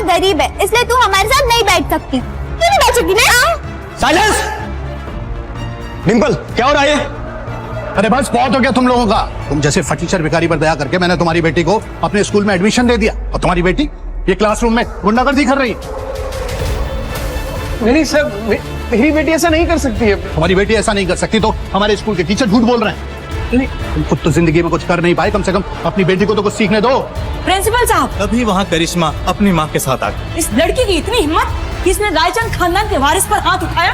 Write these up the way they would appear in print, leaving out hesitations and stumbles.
गरीब है, इसलिए तू हमारे साथ नहीं बैठ सकती। क्यों नहीं बैठ सकती ना? साइलेंस! डिंपल, क्या हो रहा है? अरे बस बहुत हो गया तुम लोगों का। तुम जैसे फटीचर भिखारी पर दया करके मैंने तुम्हारी बेटी को अपने स्कूल में एडमिशन दे दिया, और तुम्हारी बेटी ये क्लासरूम में गुंडागर्दी कर रही। नहीं सर, मेरी बेटी ऐसा नहीं कर सकती है। तुम्हारी बेटी ऐसा नहीं कर सकती तो हमारे स्कूल के टीचर झूठ बोल रहे हैं। नहीं, तुम खुद तो जिंदगी में कुछ कर नहीं पाए, कम से कम अपनी बेटी को तो कुछ सीखने दो। प्रिंसिपल साहब, तभी वहाँ करिश्मा अपनी माँ के साथ आ गई। इस लड़की की इतनी हिम्मत कि इसने रायचंद खानदान के वारिस पर हाथ उठाया।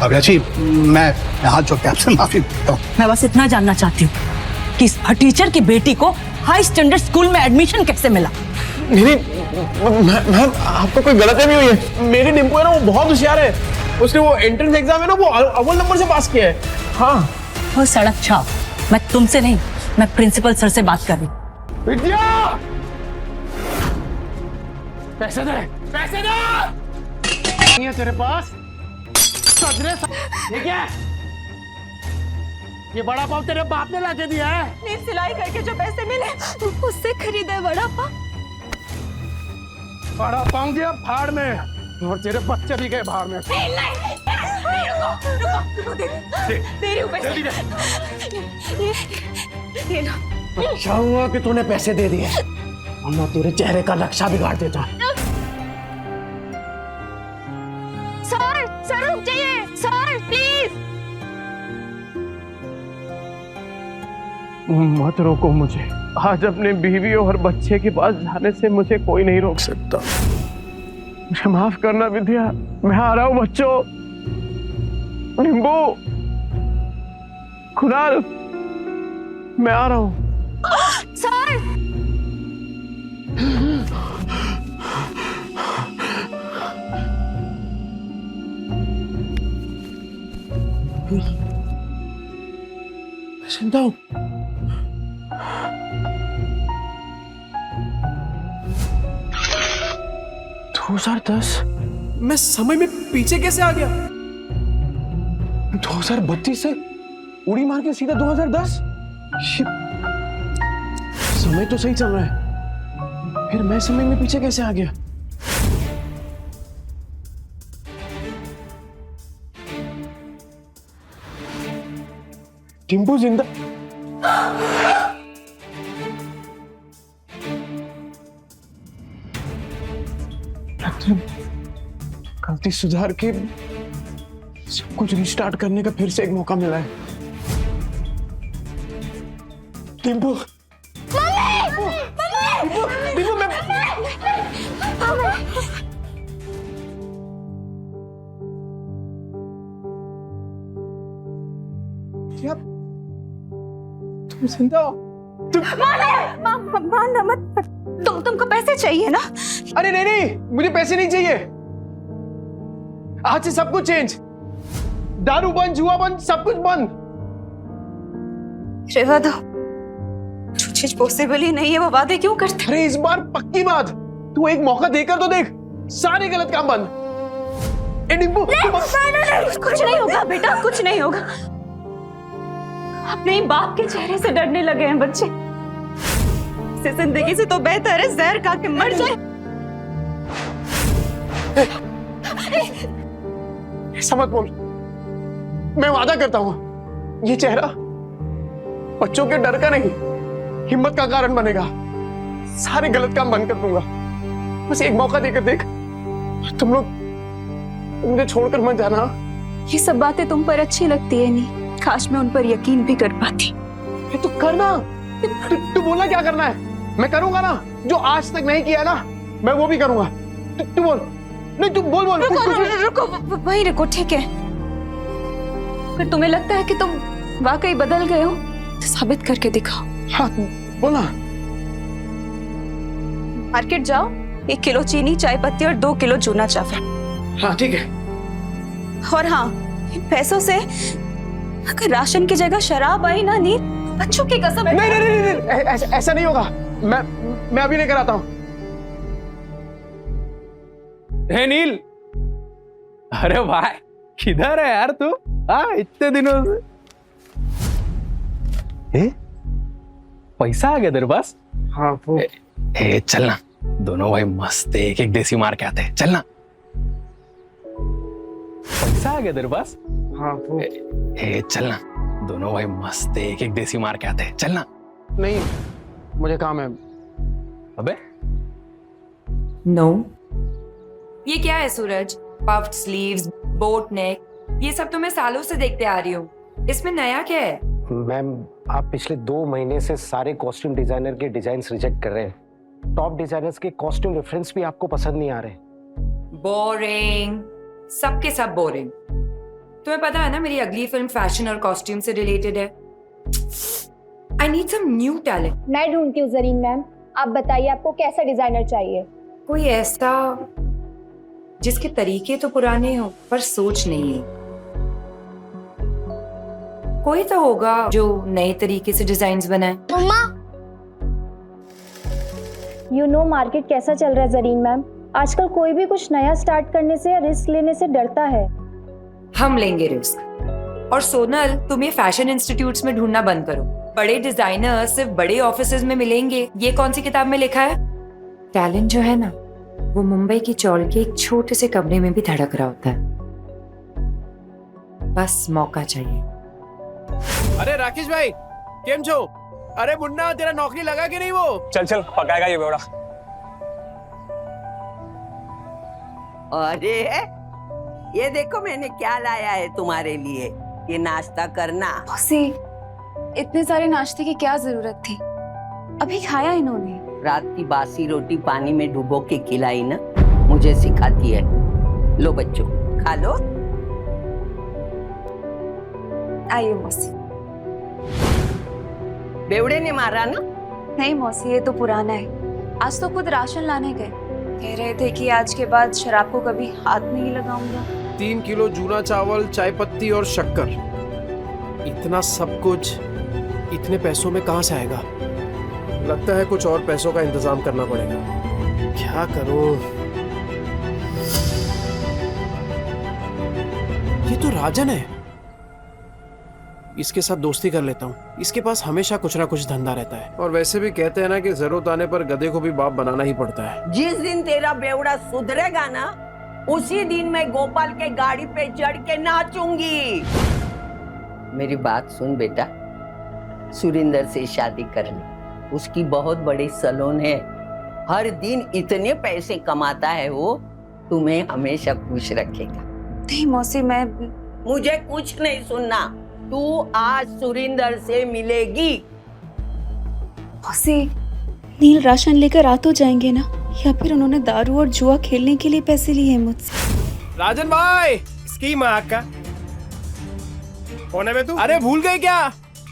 अभ्या जी, मैं हाथ जोड़ के आपसे माफी मांगता हूँ। मैं बस इतना जानना चाहती हूँ कि इस टीचर की बेटी को हाई स्टैंडर्ड स्कूल में एडमिशन कैसे मिला? नहीं मैम, आपको कोई गलतफहमी हुई है। मेरी डिम्पो है ना, वो बहुत होशियार है। उसने वो एंट्रेंस एग्जाम है ना, वो अव्वल नंबर से पास किया है। हाँ, वो सड़क छाप। मैं तुमसे नहीं, मैं प्रिंसिपल सर से बात कर रही हूँ। विद्या, पैसे दे, पैसे दे। नहीं है तेरे पास? ये क्या है? ये बड़ा पाव तेरे बाप ने लाके दिया है? मेरी सिलाई करके जो पैसे मिले उससे खरीदे बड़ा पाव। बड़ा पाव दिया फाड़ में, और तेरे बच्चे भी गए भाड़ में। चाहूंगा कि तूने पैसे दे दिए, वरना तेरे चेहरे का नक्शा बिगाड़ देता। सर रुक जाइए, सर प्लीज। मत रोको मुझे। आज अपने बीवी और बच्चे के पास जाने से मुझे कोई नहीं रोक सकता। मुझे माफ करना विद्या, मैं आ रहा हूँ बच्चों। निम्बू, कुणाल, मैं आ रहा हूँ। सर चिंता हूँ। मैं समय में पीछे कैसे आ गया? 2032 से उड़ी मार के सीधा 2010। समय तो सही चल रहा है, फिर मैं समय में पीछे कैसे आ गया? टिम्पू जिंदा? गलती सुधार के सब कुछ रिस्टार्ट करने का फिर से एक मौका मिला है। टिम्पू, क्या तुम जिंदा हो? माना मत। तुमको पैसे चाहिए ना? अरे नहीं नहीं, मुझे पैसे नहीं चाहिए। आज से सब कुछ चेंज। दारू बंद, जुआ बंद, सब कुछ बंद। रेवा दो, जो चीज पॉसिबल ही नहीं है वो वादे क्यों करते? अरे इस बार पक्की बात, तू एक मौका देकर तो देख। सारे गलत काम बंद। ए डिम्पू, कुछ नहीं होगा बेटा, कुछ नहीं होगा। अपने ही बाप के चेहरे से डरने लगे हैं बच्चे। इस जिंदगी से तो बेहतर है जहर खा के मर जाए। ऐसा मत बोल। मैं वादा करता हूं, ये चेहरा बच्चों के डर का नहीं, हिम्मत का कारण बनेगा। सारे गलत काम बंद कर दूंगा। बस एक मौका देकर देख। तुम लोग मुझे छोड़कर मत जाना। ये सब बातें तुम पर अच्छी लगती है नहीं, काश मैं उन पर यकीन भी कर पाती। तू करना। तू बोलना क्या करना है, मैं करूंगा ना। जो आज तक नहीं किया ना, मैं वो भी करूंगा। तू बोल। नहीं तू बोल। रुको, वहीं रुको, ठीक है। फिर तुम्हें लगता है कि तुम वाकई बदल गए हो तो साबित करके दिखाओ। हाँ बोला। मार्केट जाओ, 1 किलो चीनी, चाय पत्ती और 2 किलो चूना चावल। हाँ ठीक है। और हाँ, इन पैसों से अगर राशन की जगह शराब आई ना नील, बच्चों की कसम। नहीं, ऐसा नहीं होगा। मैं अभी लेकर आता हूँ। हे नील, अरे भाई किधर है यार तू? हाँ इतने दिनों से। पैसा आ गया तेरे पास? हाँ वो चलना दोनों भाई मस्त एक एक देसी मार के आते हैं, चलना। पैसा आ गया तेरे पास? हाँ वो चलना, दोनों भाई मस्त एक एक देसी मार के आते हैं, चलना। नहीं, मुझे काम है। अबे नो ये क्या है सूरज? पफ्ड स्लीव्स, बोट नेक, ये सब तो मैं सालों से देखते आ रही हूँ, इसमें नया क्या है? मैम आप पिछले 2 महीने से सारे कॉस्ट्यूम डिजाइनर के डिजाइन्स रिजेक्ट कर रहे हैं। टॉप डिजाइनर्स के कॉस्ट्यूम रेफरेंस भी आपको पसंद नहीं आ रहे। बोरिंग, सबके सब बोरिंग। तुम्हें पता है ना मेरी अगली फिल्म फैशन और कॉस्ट्यूम से रिलेटेड है। I need some new talent. मैं ढूंढती हूँ जरीन मैम, आप बताइए आपको कैसा डिजाइनर चाहिए? कोई ऐसा जिसके तरीके तो पुराने हो पर सोच नहीं है। कोई तो होगा जो नए तरीके से डिजाइन्स बनाए। मम्मा, यू नो मार्केट कैसा चल रहा है जरीन मैम? आजकल कोई भी कुछ नया स्टार्ट करने से या रिस्क लेने से डरता है। हम लेंगे रिस्क। और सोनल, तुम ये फैशन इंस्टीट्यूट्स में ढूंढना बंद करो। बड़े डिजाइनर सिर्फ बड़े ऑफिसेज में मिलेंगे, ये कौन सी किताब में लिखा है? टैलेंट जो है ना, वो मुंबई की चौल के एक छोटे से कमरे में भी धड़क रहा होता है। बस मौका चाहिए। अरे राकेश भाई, केम छो? अरे मुन्ना, तेरा नौकरी लगा कि नहीं वो? चल चल पकाएगा ये बेवड़ा। अरे ये देखो मैंने क्या लाया है तुम्हारे लिए, ये नाश्ता करना। मौसी, इतने सारे नाश्ते की क्या जरूरत थी? अभी खाया इन्होंने। रात की बासी रोटी पानी में डुबो के खिलाई ना, मुझे सिखाती है। लो बच्चों खा लो। आइए मौसी। बेवड़े ने मारा ना? नहीं मौसी, ये तो पुराना है। आज तो खुद राशन लाने गए, कह रहे थे कि आज के बाद शराब को कभी हाथ नहीं लगाऊंगा। 3 किलो जूना चावल, चाय पत्ती और शक्कर, इतना सब कुछ इतने पैसों में कहां से आएगा? लगता है कुछ और पैसों का इंतजाम करना पड़ेगा। क्या करूं? ये तो राजन है, इसके साथ दोस्ती कर लेता हूँ। इसके पास हमेशा कुछ ना कुछ धंधा रहता है, और वैसे भी कहते हैं ना कि जरूरत आने पर गधे को भी बाप बनाना ही पड़ता है। जिस दिन तेरा बेवड़ा सुधरेगा ना, उसी दिन मैं गोपाल के गाड़ी पे चढ़ के नाचूंगी। मेरी बात सुन बेटा, सुरिंदर से शादी कर ले। उसकी बहुत बड़ी सैलून है, हर दिन इतने पैसे कमाता है वो, तुम्हें हमेशा खुश रखेगा। नहीं मौसी, मैं मुझे कुछ नहीं सुनना, तू आज सुरिंदर से मिलेगी। मौसी, नील राशन लेकर आ तो जाएंगे ना, या फिर उन्होंने दारू और जुआ खेलने के लिए पैसे लिए हैं मुझसे? राजन भाई, इसकी माँ का कौन है बे तू? अरे भूल गए क्या?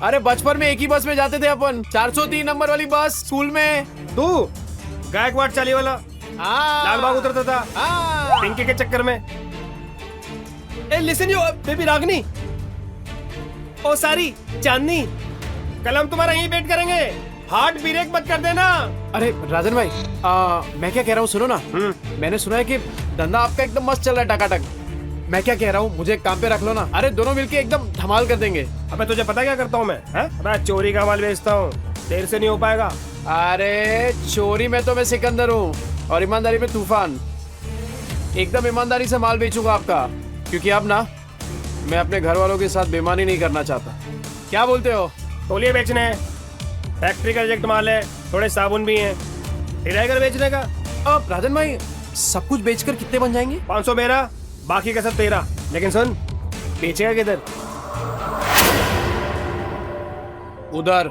अरे बचपन में एक ही बस में जाते थे अपन, 403 नंबर वाली बस स्कूल में। तू गायकवाड़ चाली वाला लाल बाग उतरता था पिंकी के चक्कर में। ए लिसन यू बेबी रागनी, ओ सारी चांदनी, कल हम तुम्हारा यहीं वेट करेंगे, हार्ट ब्रेक मत कर देना। अरे राजन भाई, मैं क्या कह रहा हूँ सुनो ना। मैंने सुना है कि धंधा आपका एकदम मस्त चल रहा है, टकाटक। मैं क्या कह रहा हूँ, मुझे एक काम पे रख लो ना। अरे दोनों मिलके एकदम धमाल कर देंगे। अबे तुझे पता क्या करता हूँ मैं? अबे चोरी का माल बेचता हूँ, देर से नहीं हो पाएगा। अरे चोरी में तो मैं सिकंदर हूँ, और ईमानदारी में तूफान। एकदम ईमानदारी से माल बेचूंगा आपका, क्योंकि अब ना मैं अपने घर वालों के साथ बेईमानी नहीं करना चाहता। क्या बोलते हो? तौलिए बेचने हैं, फैक्ट्री का रिजेक्ट माल है, थोड़े साबुन भी हैं, घर बेचने का। अब राजन भाई, सब कुछ बेचकर कितने बन जाएंगे? 500 मेरा, बाकी का सब तेरा। लेकिन सुन, बेचेगा किधर? उधर।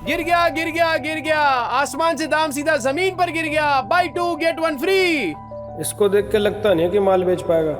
गिर गया गिर गया गिर गया, आसमान से दाम सीधा जमीन पर गिर गया। Buy 2 get 1 free. इसको देख के लगता नहीं कि माल बेच पाएगा।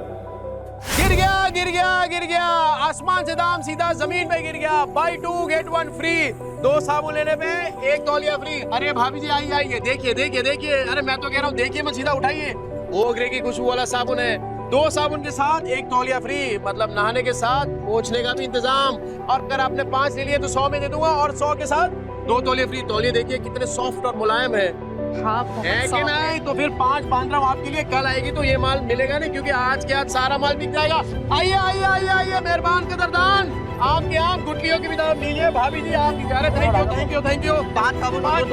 गिर गया गिर गया गिर गया, आसमान से दाम सीधा जमीन पे गिर गया। Buy 2 get 1 free. 2 साबुन लेने पे 1 तौलिया फ्री। अरे भाभी जी आइए आइए, देखिए देखिए देखिए। अरे मैं तो कह रहा हूँ देखिए मत, सीधा उठाइए। ओगरे की खुशबू वाला साबुन है, 2 साबुन के साथ 1 तौलिया फ्री, मतलब नहाने के साथ पोंछने का भी इंतजाम। और अगर आपने 5 ले लिए तो 100 में दे दूंगा, और 100 के साथ 2 तौलिया फ्री। तौलिए देखिए कितने सॉफ्ट और मुलायम है। हाँ, है कि नहीं? तो फिर 5 बांध रहा हूँ आपके लिए। कल आएगी तो ये माल मिलेगा नहीं, क्योंकि आज के आज सारा माल बिक जाएगा। आइए आइए आइए आइए, मेहरबान कदरदान। आपकी आंख गुटलियों की भी दाम लीजिए भाभी जी आपकी जा रहे थैंक यू थैंक यू 5 साबुन 5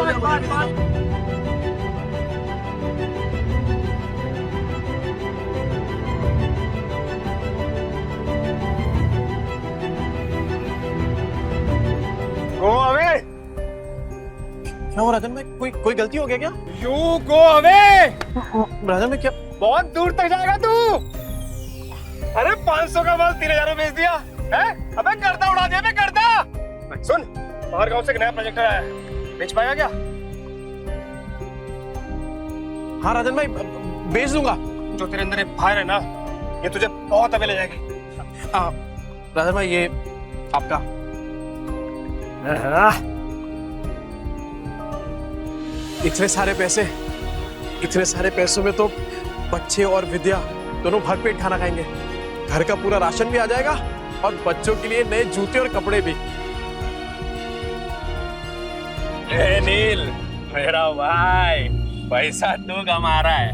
गो अवे। क्या हुआ राजन भाई, कोई गलती हो गया क्या? You go away. राजन भाई क्या? बहुत दूर तक जाएगा तू। अरे 500 का माल 3000 में बेच दिया है? अबे गर्दा उड़ा दिया बे गर्दा। सुन, बाहर गांव से एक नया प्रोजेक्टर आया है, बेच पाएगा क्या? हाँ राजन भाई बेच दूंगा। जो तेरे अंदर एक फायर है ना, ये तुझे बहुत अबे ले जाएगी। राजन भाई ये आपका। इतने सारे पैसों में तो बच्चे और विद्या दोनों भरपेट खाना खाएंगे। घर का पूरा राशन भी आ जाएगा और बच्चों के लिए नए जूते और कपड़े भी। ए नील, मेरा भाई पैसा तू कमा रहा है,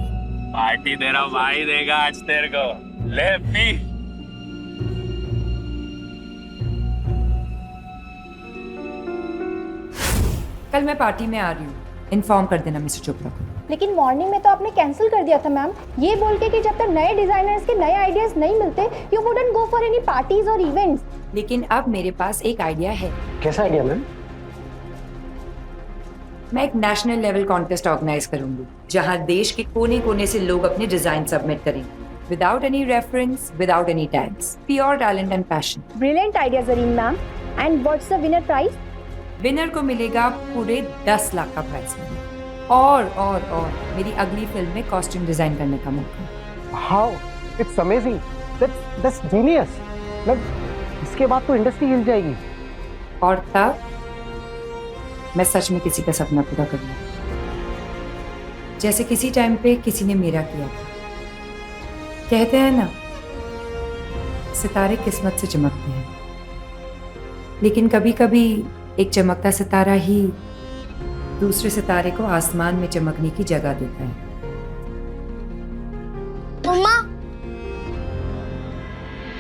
पार्टी तेरा भाई देगा आज तेरे को। ले पी। कल मैं पार्टी में आ रही हूँ, इन्फॉर्म कर देना मिस्टर चोपड़ा को। लेकिन मॉर्निंग में तो आपने कैंसिल कर दिया था मैम, ये बोल के कि जब तक नए डिजाइनर्स के नए आइडियाज नहीं मिलते you wouldn't go for any parties और इवेंट्स। लेकिन अब मेरे पास एक आइडिया है। कैसा आइडिया मैम? मैं एक नेशनल लेवल कॉन्टेस्ट ऑर्गेनाइज करूंगी, जहां देश के कोने कोने से लोग अपने डिजाइन सबमिट करेंगे, without any reference, without any tags, pure talent and passion. Brilliant idea Zareen ma'am. And what's the winner prize? Winner को मिलेगा पूरे 10 लाख का प्राइज और मेरी अगली फिल्म में कॉस्ट्यूम डिजाइन करने का मौका। How it's amazing, that's genius. मतलब इसके बाद तो इंडस्ट्री हिल जाएगी। और तब मैं सच में किसी का सपना पूरा करूंगा, जैसे किसी टाइम पे किसी ने मेरा किया था। कहते हैं ना, सितारे किस्मत से चमकते हैं, लेकिन कभी कभी एक चमकता सितारा ही दूसरे सितारे को आसमान में चमकने की जगह देता है।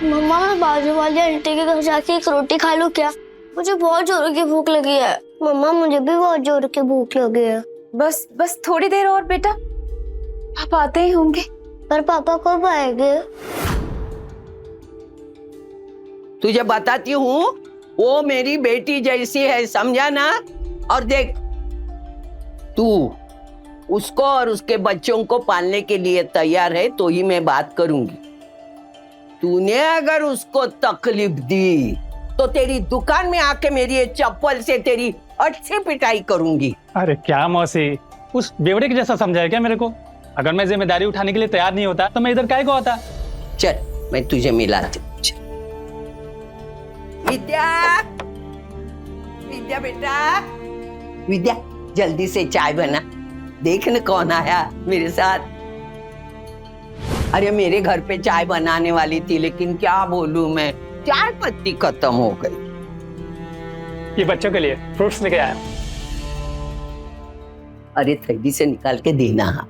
मम्मा मैं बाजू वाली आंटी के घर जाके एक रोटी खा लूं क्या? मुझे बहुत जोर की भूख लगी है। मम्मा मुझे भी बहुत जोर की भूख लगी है। बस थोड़ी देर और बेटा, पापा आते ही होंगे। पर पापा कब आएंगे? तुझे बताती हूँ, वो मेरी बेटी जैसी है, समझा ना? और देख, तू उसको और उसके बच्चों को पालने के लिए तैयार है तो ही मैं बात करूंगी। तूने अगर उसको तकलीफ दी तो तेरी दुकान में आके मेरी ये चप्पल से तेरी अच्छी पिटाई करूंगी। अरे क्या मौसी, उस बेवड़े के जैसा समझाया क्या मेरे को? अगर मैं जिम्मेदारी उठाने के लिए तैयार नहीं होता तो मैं इधर काहे को आता? चल मैं तुझे मिलाती हूँ। विद्या, विद्या बेटा, विद्या जल्दी से चाय बना। देख न कौन आया मेरे साथ। अरे मेरे घर पे चाय बनाने वाली थी, लेकिन क्या बोलूं मैं, चाय पत्ती खत्म हो गई। ये बच्चों के लिए फ्रूट्स लेके आया। अरे थैली से निकाल के देना,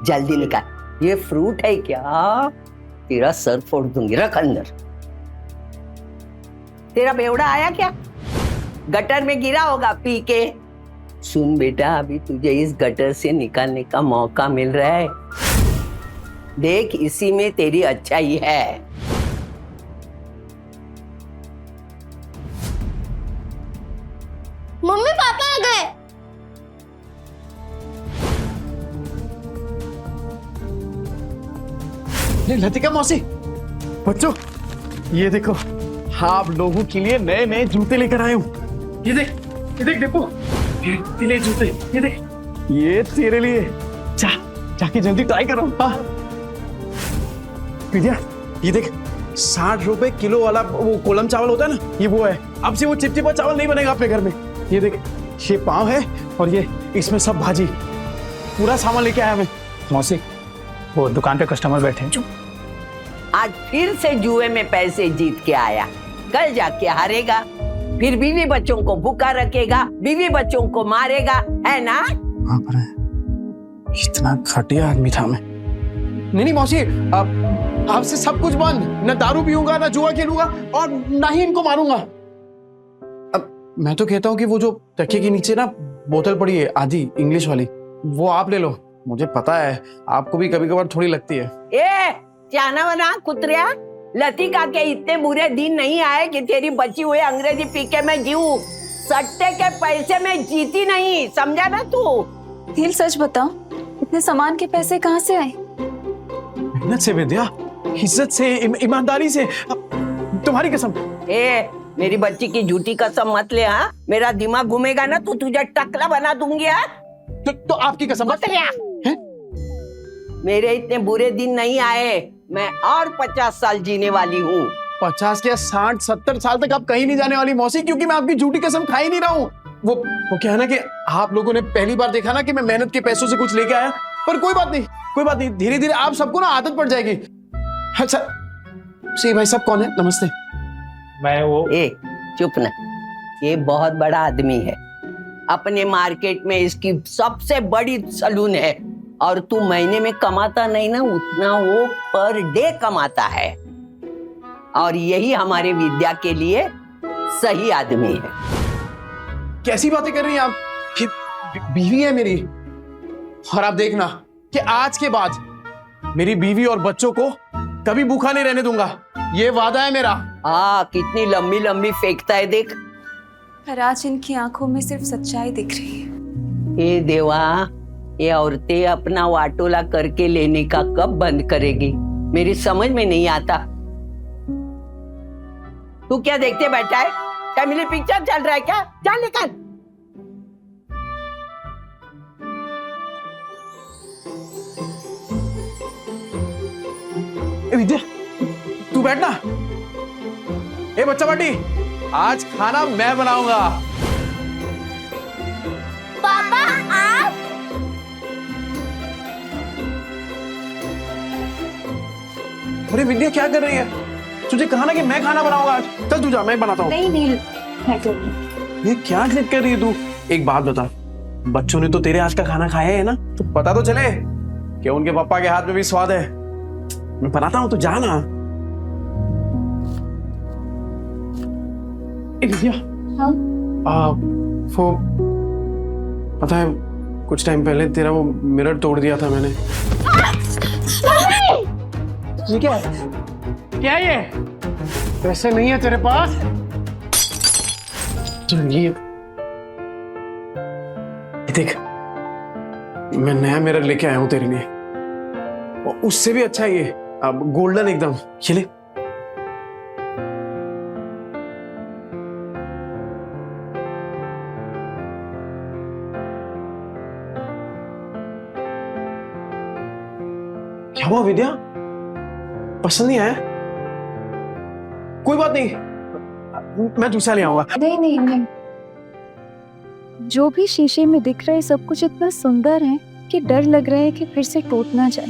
जल्दी निकाल। ये फ्रूट है क्या? तेरा सर फोड़ दूंगी, रख अंदर। तेरा बेवड़ा आया क्या? गटर में गिरा होगा पी के। सुन बेटा, अभी तुझे इस गटर से निकालने का मौका मिल रहा है। देख, इसी में तेरी अच्छाई है। मम्मी पापा आ गए। लतिका मौसी, बच्चों ये देखो, आप लोगों के लिए नए नए जूते लेकर आए हूँ। ये देख डिप्पू, ये ले जूते, ये देख, ये तेरे लिए। जाके जल्दी ट्राई करो। हाँ विद्या, ये देख, 60 रुपए किलो वाला वो कोलम चावल होता है ना, ये वो है। अब से वो चिपचिपा चावल नहीं बनेगा अपने घर में। ये देख, ये पाव है और ये इसमें सब भाजी, पूरा सामान लेके आया मैं। मौसी, वो दुकान पे कस्टमर बैठे हैं। आज फिर से जुए में पैसे जीत के आया, कल जाके हारेगा, फिर बीवी बच्चों को भूखा रखेगा, बीवी बच्चों को मारेगा, है ना? वहाँ पर है। इतना घटिया आदमी था मैं। नहीं मौसी, अब आपसे सब कुछ बंद। न दारू पीऊंगा, न जुआ खेलूंगा और ना ही इनको मारूंगा। अब मैं तो कहता हूँ कि वो जो तकिए के नीचे ना बोतल पड़ी है आधी इंग्लिश वाली, वो आप ले लो। मुझे पता है आपको भी कभी कभार थोड़ी लगती है। ए चाना बना कुतरिया, लतिका के इतने बुरे दिन नहीं आए कि तेरी बची हुई अंग्रेजी पी के मैं जीऊं। सट्टे के पैसे में जीती नहीं, समझा ना तू? नील सच बताओ, इतने सामान के पैसे कहाँ से आए? मेहनत से विद्या, इज्जत से, ईमानदारी से। तुम्हारी कसम। ए मेरी बच्ची की झूठी कसम मत ले। हाँ, मेरा दिमाग घूमेगा ना तो तुझे टकला बना दूंगी। तो आपकी कसम मत ले। मेरे इतने बुरे दिन नहीं आए, मैं और 50 साल जीने वाली हूँ। 50 क्या 60 70 साल तक आप कहीं नहीं जाने वाली मौसी, क्योंकि मैं आपकी झूठी कसम खा ही नहीं रहा हूँ। वो क्या है ना कि आप लोगों ने पहली बार देखा ना कि मैं मेहनत के पैसों से कुछ लेके आया, पर कोई बात नहीं, कोई बात नहीं, धीरे धीरे आप सबको ना आदत पड़ जाएगी। अच्छा सी भाई साहब कौन है? नमस्ते। मैं वो ए चुप ना, ये बहुत बड़ा आदमी है, अपने मार्केट में इसकी सबसे बड़ी सलून है, और तू महीने में कमाता नहीं ना उतना वो पर डे कमाता है, और यही हमारे विद्या के लिए सही आदमी है। कैसी बातें कर रही हैं आप? ये बीवी है मेरी, और आप देखना कि आज के बाद मेरी बीवी और बच्चों को कभी भूखा नहीं रहने दूंगा, ये वादा है मेरा। कितनी लंबी लंबी फेंकता है देख। पर आज इनकी आंखों में सिर्फ सच्चाई दिख रही है। ए देवा, ये औरतें अपना वाटोला करके लेने का कब बंद करेगी, मेरी समझ में नहीं आता। तू क्या देखते बैठा है? फैमिली पिक्चर चल रहा है क्या? चल निकल। विद्या तू बैठना। ए बच्चा पार्टी, आज खाना मैं बनाऊंगा। पापा आप? अरे विद्या क्या कर रही है? तुझे कहा ना कि मैं खाना बनाऊंगा आज। चल तू जा, मैं बनाता हूँ। नहीं नील, मैं करूँगी। ये क्या जिद कर रही है तू? एक बात बता, बच्चों ने तो तेरे आज का खाना खाया है ना, तो पता तो चले कि उनके पापा के हाथ में भी स्वाद है। मैं बनाता हूँ, तो जा ना। विद्या, हाँ? वो पता है कुछ टाइम पहले तेरा वो मिरर तोड़ दिया था मैंने। ये क्या है? क्या है ये? पैसे नहीं है तेरे पास? तो ये देख, मैं नया मिरर लेके आया हूं तेरे लिए, और उससे भी अच्छा है ये, अब गोल्डन एकदम। ये ले। क्या हुआ विद्या? पसंद नहीं आया? कोई बात नहीं, मैं दूसरा ले आऊंगा। नहीं नहीं नहीं, जो भी शीशे में दिख रहा है सब कुछ इतना सुंदर है कि डर लग रहा है कि फिर से टूट ना जाए।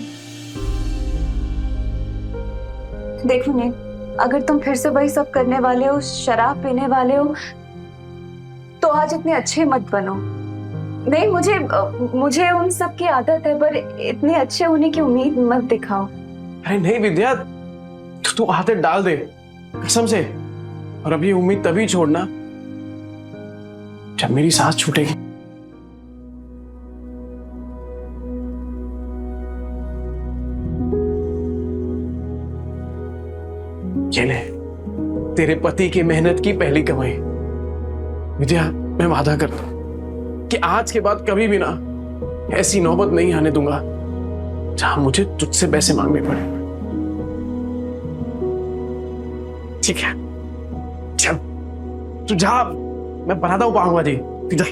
देखो नील, अगर तुम फिर से वही सब करने वाले हो, शराब पीने वाले हो, तो आज इतने अच्छे मत बनो। नहीं, मुझे उन सब की आदत है, पर इतने अच्छे होने की उम्मीद मत दिखाओ। अरे नहीं विद्या, तू आदत डाल दे कसम से, और अब ये उम्मीद तभी छोड़ना जब मेरी सांस छूटेगी। ये ले, तेरे पति की मेहनत की पहली कमाई। विद्या, मैं वादा करता हूं कि आज के बाद कभी भी ना ऐसी नौबत नहीं आने दूंगा जहां मुझे तुझसे पैसे मांगने पड़े। ठीक है, चल तू जा, मैं बनाता हूँ पाऊंगा जी। तू जा।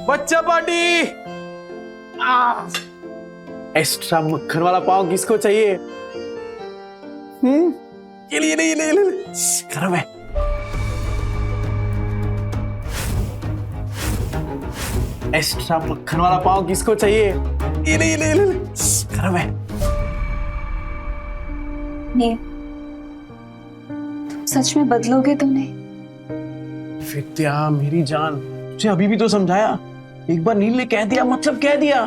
बच्चा पार्टी, एक्स्ट्रा मक्खन वाला पाव किसको चाहिए? ये ले, ये ले, गरम है। एक्स्ट्रा मक्खन वाला पाव किसको चाहिए? ये ले, गरम है। नील, तुम सच में बदलोगे तो नहीं? विद्या मेरी जान, तुझे अभी भी तो समझाया। एक बार नील ने कह दिया मतलब कह दिया।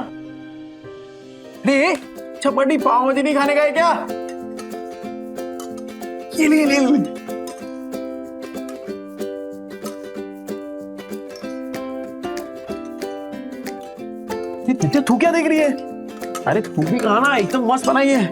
अरे चपाटी पाव भाजी नहीं खाने का है क्या? ये ले। तू क्या देख रही है? अरे तू भी खाना, एकदम मस्त बनाई है।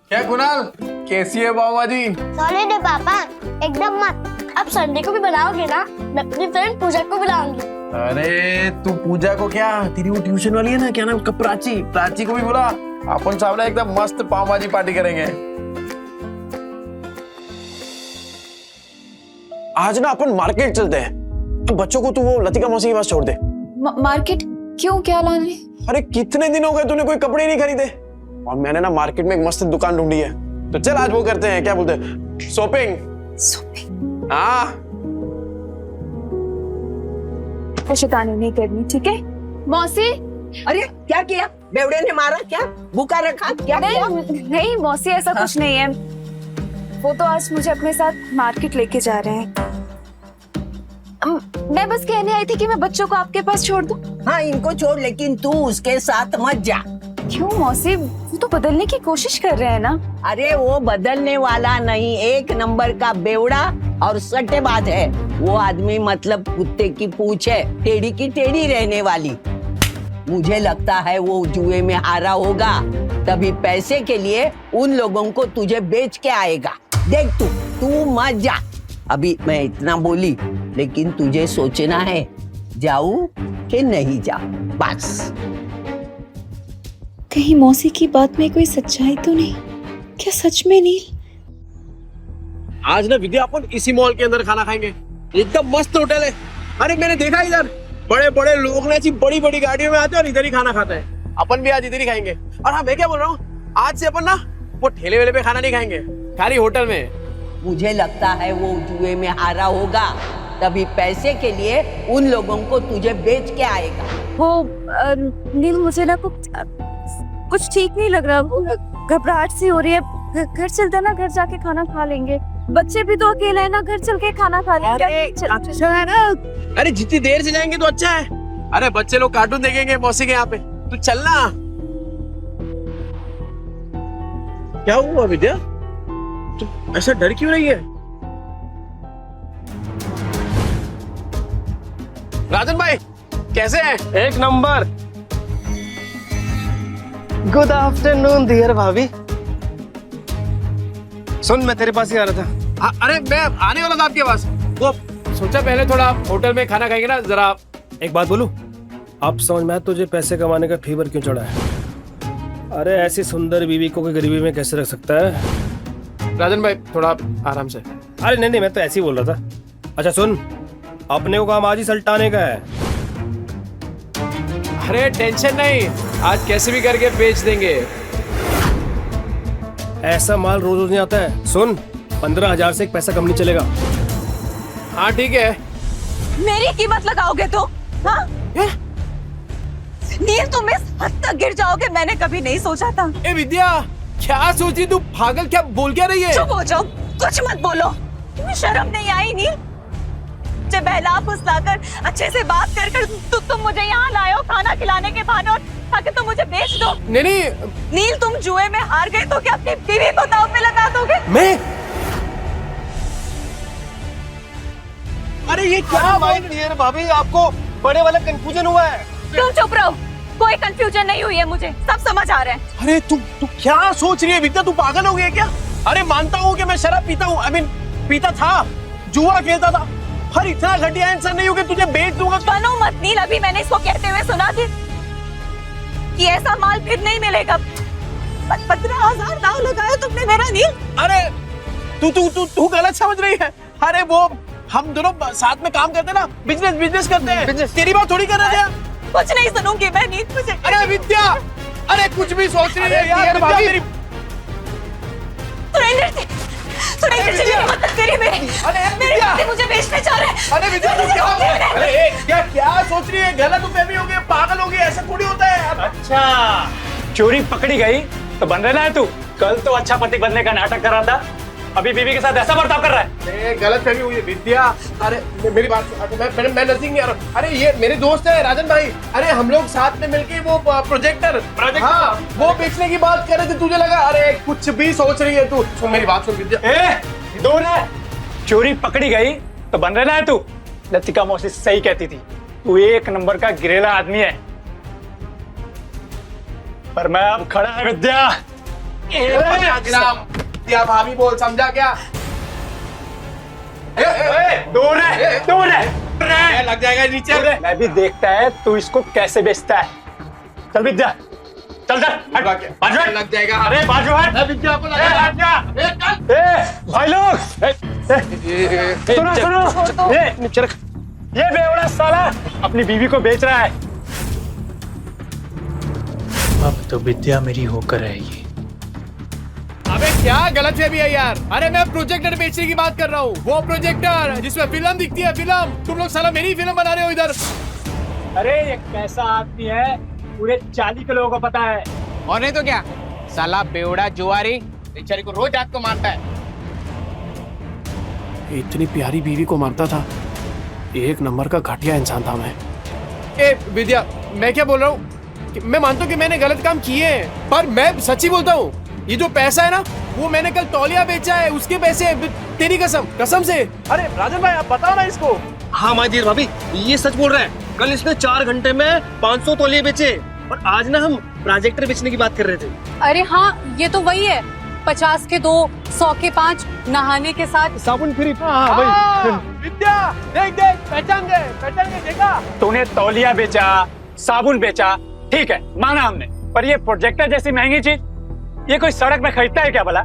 क्या कुणाल, कैसी है पाव भाजी? सॉलिड है पापा, एकदम मस्त। अब संडे को भी बनाओगे ना? मैं अपनी फ्रेंड पूजा को बुलाऊंगी। अरे तू पूजा को क्या, तेरी वो ट्यूशन वाली है ना, क्या नाम उसका, प्राची को भी बुला। अपन सामने एकदम मस्त पाव भाजी पार्टी करेंगे। आज ना अपन मार्केट चलते हैं। तो बच्चों को तू वो लतिका मौसी के पास छोड़ दे। मार्केट क्यों, क्या लाने? अरे कितने दिन हो गए तूने कोई कपड़े नहीं खरीदे, और मैंने ना मार्केट में एक मस्त दुकान ढूंढी है। तो चल आज वो करते हैं, क्या बोलते हैं, शॉपिंग। हाँ शैतानी नहीं करनी, ठीक है मौसी? अरे क्या किया, बेवड़े ने मारा क्या, भूखा रखा क्या? नहीं मौसी, ऐसा कुछ नहीं है। वो तो आज मुझे अपने साथ मार्केट लेके जा रहे हैं। मैं बस कहने आई थी कि मैं बच्चों को आपके पास छोड़ दूं। हाँ इनको छोड़, लेकिन तू उसके साथ मत जा। क्यों मौसी, वो तो बदलने की कोशिश कर रहे हैं ना। अरे वो बदलने वाला नहीं, एक नंबर का बेवड़ा और सट्टेबाज है वो आदमी। मतलब कुत्ते की पूंछ है, टेढ़ी की टेढ़ी रहने वाली। मुझे लगता है वो जुए में हारा होगा, तभी पैसे के लिए उन लोगों को तुझे बेच के आएगा। देख तू मत जा। अभी मैं इतना बोली, लेकिन तुझे सोचना है जाऊं कि नहीं जाऊं, बस। कहीं मौसी की बात में कोई सच्चाई तो नहीं? क्या सच में नील? आज ना विद्या अपन इसी मॉल के अंदर खाना खाएंगे, एकदम मस्त होटल है। अरे मैंने देखा इधर बड़े बड़े लोग ना ऐसी बड़ी बड़ी गाड़ियों में आते हैं और इधर ही खाना खाते हैं। अपन भी आज इधर ही खाएंगे। और हाँ मैं क्या बोल रहा हूँ, आज से अपन ना वो ठेले वेले पे खाना नहीं खाएंगे, खाली होटल में। मुझे लगता है वो जुए में हारा होगा, तभी पैसे के लिए उन लोगों को तुझे बेच के आएगा। वो नील, मुझे ना कुछ ठीक नहीं लग रहा, घबराहट सी हो रही है। घर चलते ना, घर जाके खाना खा लेंगे। बच्चे भी तो अकेले हैं ना, घर चल के खाना खा लेंगे। अच्छा है ना? अरे जितनी देर से जाएंगे तो अच्छा है। अरे बच्चे लोग कार्टून देखेंगे मौसी के यहाँ पे, तू चलना। क्या हुआ विद्या, तू ऐसा डर क्यों रही है? राजन भाई कैसे हैं? एक नंबर। गुड आफ्टरनून डियर भाभी। सुन, मैं तेरे पास ही आ रहा था। अरे मैं आने वाला था आपके पास। वो सोचा पहले थोड़ा होटल में खाना खाएंगे ना जरा। एक बात बोलूं, अब समझ में आया तुझे पैसे कमाने का फीवर क्यों चढ़ा है। अरे ऐसी सुंदर बीवी को कोई गरीबी में कैसे रख सकता है? राजन भाई थोड़ा आराम से। अरे नहीं, मैं तो ऐसे ही बोल रहा था। अच्छा सुन, अपने को काम आज ही सल्टाने का है। अरे टेंशन नहीं, आज कैसे भी करके बेच देंगे। ऐसा माल रोज रोज नहीं आता है। सुन, 15,000 से एक पैसा कम नहीं चलेगा। हाँ ठीक है। मेरी कीमत लगाओगे तो? हाँ? नील, तुम इस हद तक गिर जाओगे मैंने कभी नहीं सोचा था। ए विद्या, क्या सोची तू, पागल, क्या बोल क्या रही है? चुप हो जाओ, कुछ मत बोलो। तुम्हें शर्म नहीं आई नील? जब बहला फुसलाकर अच्छे से बात कर तुम मुझे यहाँ लाए हो खाना खिलाने के बहाने, और ताकि तुम मुझे बेच दो। नहीं नील, तुम जुए में हार गए तो क्या अपनी बीवी को दांव पे लगा दोगे? मैं? अरे ये क्या डियर भाभी, आपको बड़े वाला कंफ्यूजन हुआ है। तुम चुप रहो, कोई कंफ्यूजन नहीं हुई है, मुझे सब समझ आ रहा है। अरे तू क्या सोच रही है विद्या, तू पागल हो गई है क्या? अरे मानता हूँ कि मैं शराब पीता हूँ, आई मीन पीता था, जुआ खेलता था, पर इतना घटिया इंसान नहीं हूँ कि तुझे बेच दूंगा। बनो मत नील, अभी मैंने इसको कहते हुए सुना कि ऐसा माल फिर नहीं मिलेगा। 15,000 दाव लगाया तुमने मेरा नील। अरे तू गलत समझ रही है। अरे वो हम दोनों साथ में काम करते ना, बिजनेस करते हैं। तेरी बात थोड़ी कर रहे थे। कुछ नहीं सुनूंगी मैं नील, मुझे। अरे विद्या, अरे कुछ भी सोच रही है यार विद्या मेरी। सुरेंद्र जी मेरी मदद करिए, मेरे पति मुझे बेचने जा रहे हैं। अरे विद्या तू क्या सोच रही है? गलत फहमी हो गई, पागल हो गई, ऐसा थोड़ी होता है। अच्छा, चोरी पकड़ी गई तो बन रहना है तू। कल तो अच्छा पति बनने का नाटक कर रहा था, अभी बीवी के साथ ऐसा बर्ताव कर रहा है? गलत फहमी हुई है विद्या। अरे मेरी बात सुन, मैं नजदीक नहीं आ रहा हूँ। अरे ये मेरे दोस्त है राजन भाई। अरे हम लोग साथ में मिलके वो प्रोजेक्टर हाँ वो बेचने की बात कर रहे थे। तुझे लगा अरे कुछ भी सोच रही है तू। सुन मेरी बात सुन विद्या। दूर है, चोरी पकड़ी गई तो बन रहना है तू। लतिका मौसी सही कहती थी, तू एक नंबर का गिरेला आदमी है। पर मैं अब खड़ा है विद्या। विद्या भाभी बोल, समझा क्या? दूर है, लग जाएगा नीचे। मैं भी देखता है तू इसको कैसे बेचता है। चल विद्या, चल बाजू हट। लग जाएगा। अरे बाजू हट। विद्या को लगा। भाई लोग सुनो, ये बेवड़ा साला अपनी बीवी को बेच रहा है। अब तो विद्या मेरी होकर रहेगी। अबे क्या गलत फहमी है यार। अरे मैं प्रोजेक्टर बेचने की बात कर रहा हूँ। वो प्रोजेक्टर जिसमें फिल्म दिखती है, फिल्म। तुम लोग साला मेरी फिल्म बना रहे हो इधर। अरे ये कैसा आदमी है पूरे 40 के लोगों को पता है। और नहीं तो क्या, साला बेवड़ा जुआरी बेचारी को रोज रात को मारता है। इतनी प्यारी बीवी को मारता था। एक नंबर का घटिया इंसान था मैं। ए विद्या, मैं क्या बोल रहा हूँ, मैं मानता हूँ कि मैंने गलत काम किए हैं, पर मैं सच्ची बोलता हूँ। ये जो पैसा है ना, वो मैंने कल तौलिया बेचा है, उसके पैसे। तेरी कसम से। अरे राजन भाई आप बताओ ना इसको। हाँ माजीर भाभी ये सच बोल रहा है। कल इसने 4 घंटे में 500 तौलिए बेचे और आज ना हम प्रोजेक्टर बेचने की बात कर रहे थे। अरे हाँ ये तो वही है। 50 के 2, 100 के 5, नहाने के साथ साबुन फ्री। विद्या देख पहचान गए देखा। तूने तौलिया बेचा, साबुन बेचा, ठीक है माना हमने, पर ये प्रोजेक्टर जैसी महंगी चीज ये कोई सड़क में खरीदता है क्या भला?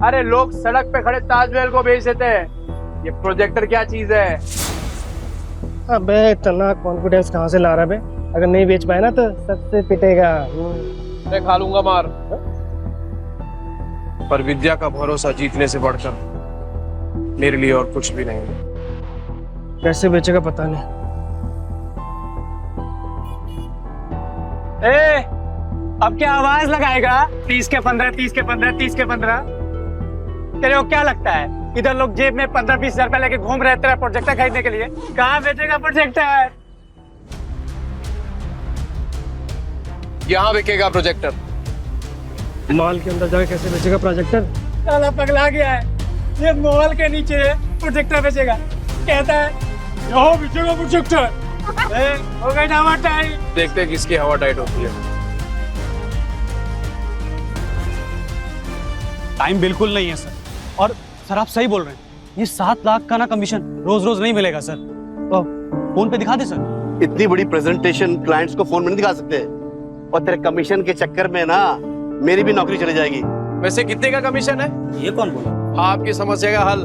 अरे लोग सड़क पे खड़े ताजमहल को बेच देते हैं, ये प्रोजेक्टर क्या चीज है? अबे इतना कॉन्फिडेंस कहाँ से ला रहा है बे? अगर नहीं बेच पाए ना तो सबसे पिटेगा। मैं खा लूंगा मार। पर विद्या का भरोसा जीतने से बढ़कर मेरे लिए और कुछ भी नहीं है। कैसे बेचेगा पता नहीं। अब क्या आवाज लगाएगा? 30 के 15, 30 के 15, 30 के 15। तेरे को क्या लगता है इधर लोग जेब में 15-20 हजार रुपए लेके घूम रहे तेरा प्रोजेक्टर खरीदने के लिए? कहाँ बेचेगा प्रोजेक्टर? यहाँ बिकेगा प्रोजेक्टर। मॉल के अंदर जाके कैसे बेचेगा प्रोजेक्टर? साला पगला गया है, ये मॉल के नीचे प्रोजेक्टर बेचेगा। कहता है यहाँ बेचेगा प्रोजेक्टर। हो गई ना हवा टाइट। देखते हैं किसकी हवा टाइट होती है। टाइम बिल्कुल नहीं है सर। और सर आप सही बोल रहे हैं, ये 7 लाख का ना कमीशन रोज रोज नहीं मिलेगा सर। तो फोन पे दिखा दे सर। इतनी बड़ी प्रेजेंटेशन क्लाइंट्स को फोन में नहीं दिखा सकते, और तेरे कमीशन के चक्कर में ना मेरी भी नौकरी चली जाएगी। वैसे कितने का कमीशन है? ये कौन बोला? आपकी समस्या का हल।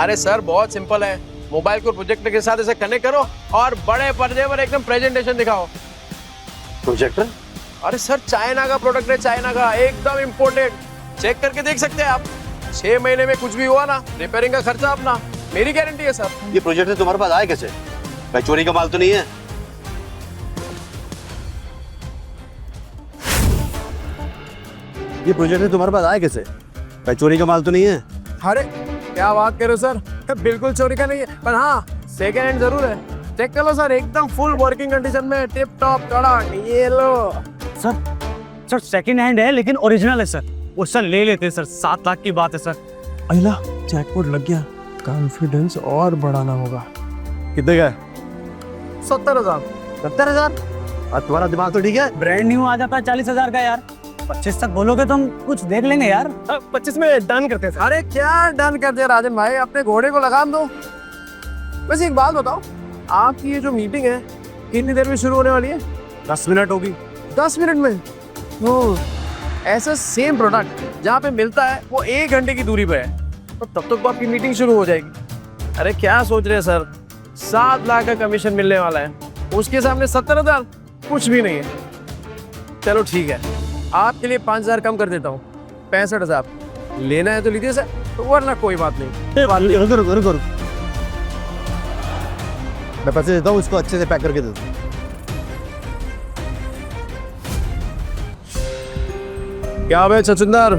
अरे सर बहुत सिंपल है। मोबाइल को प्रोजेक्टर के साथ ऐसे कनेक्ट करो और बड़े पर्दे पर एकदम प्रेजेंटेशन दिखाओ। प्रोजेक्टर? अरे सर चाइना का प्रोडक्ट है, चाइना का, एकदम इम्पोर्टेड। चेक करके देख सकते हैं आप। 6 महीने में कुछ भी हुआ ना, रिपेयरिंग का खर्चा अपना, मेरी गारंटी है सर। ये प्रोजेक्टर तुम्हारे पास आए कैसे? भाई चोरी का माल तो नहीं है? ये प्रोजेक्टर तुम्हारे पास आए कैसे? भाई चोरी का माल तो नहीं है? अरे क्या बात कर रहे हो सर, बिल्कुल चोरी का नहीं है, पर हाँ सेकेंड हैंड जरूर है। चेक कर लो सर, एकदम फुल वर्किंग कंडीशन में, टिप टॉप कड़क। ये लो सर सेकंड हैंड है लेकिन ओरिजिनल है सर। वो सर ले लेते हैं सर, 7 लाख की बात है सर। अहिला जैकपॉट लग गया, कॉन्फिडेंस और बढ़ाना होगा। कितने का? 70,000। 70,000? और तुम्हारा दिमाग तो ठीक है? ब्रांड न्यू आ जाता है 40,000 का यार। 25 तक बोलोगे तो हम कुछ देख लेंगे यार। 25 में डन करते थे। अरे क्या डन कर दिया राजन भाई, अपने घोड़े को लगाम दो। वैसे एक बात बताओ, आपकी ये जो मीटिंग है कितनी देर में शुरू होने वाली है? 10 मिनट होगी। 10 मिनट में? ओह, ऐसा सेम प्रोडक्ट जहाँ पे मिलता है वो 1 घंटे की दूरी पे है, तो तब तक तो आपकी मीटिंग शुरू हो जाएगी। अरे क्या सोच रहे हैं सर, 7 लाख का कमीशन मिलने वाला है, उसके सामने 70,000 कुछ भी नहीं है। चलो ठीक है, आपके लिए 5,000 कम कर देता हूँ, 65,000। लेना है तो लीजिए सर, तो वरना कोई बात नहीं। रुको, मैं पैसे देता हूँ, इसको अच्छे से पैक करके दे दो। क्या भाई छछुंदर?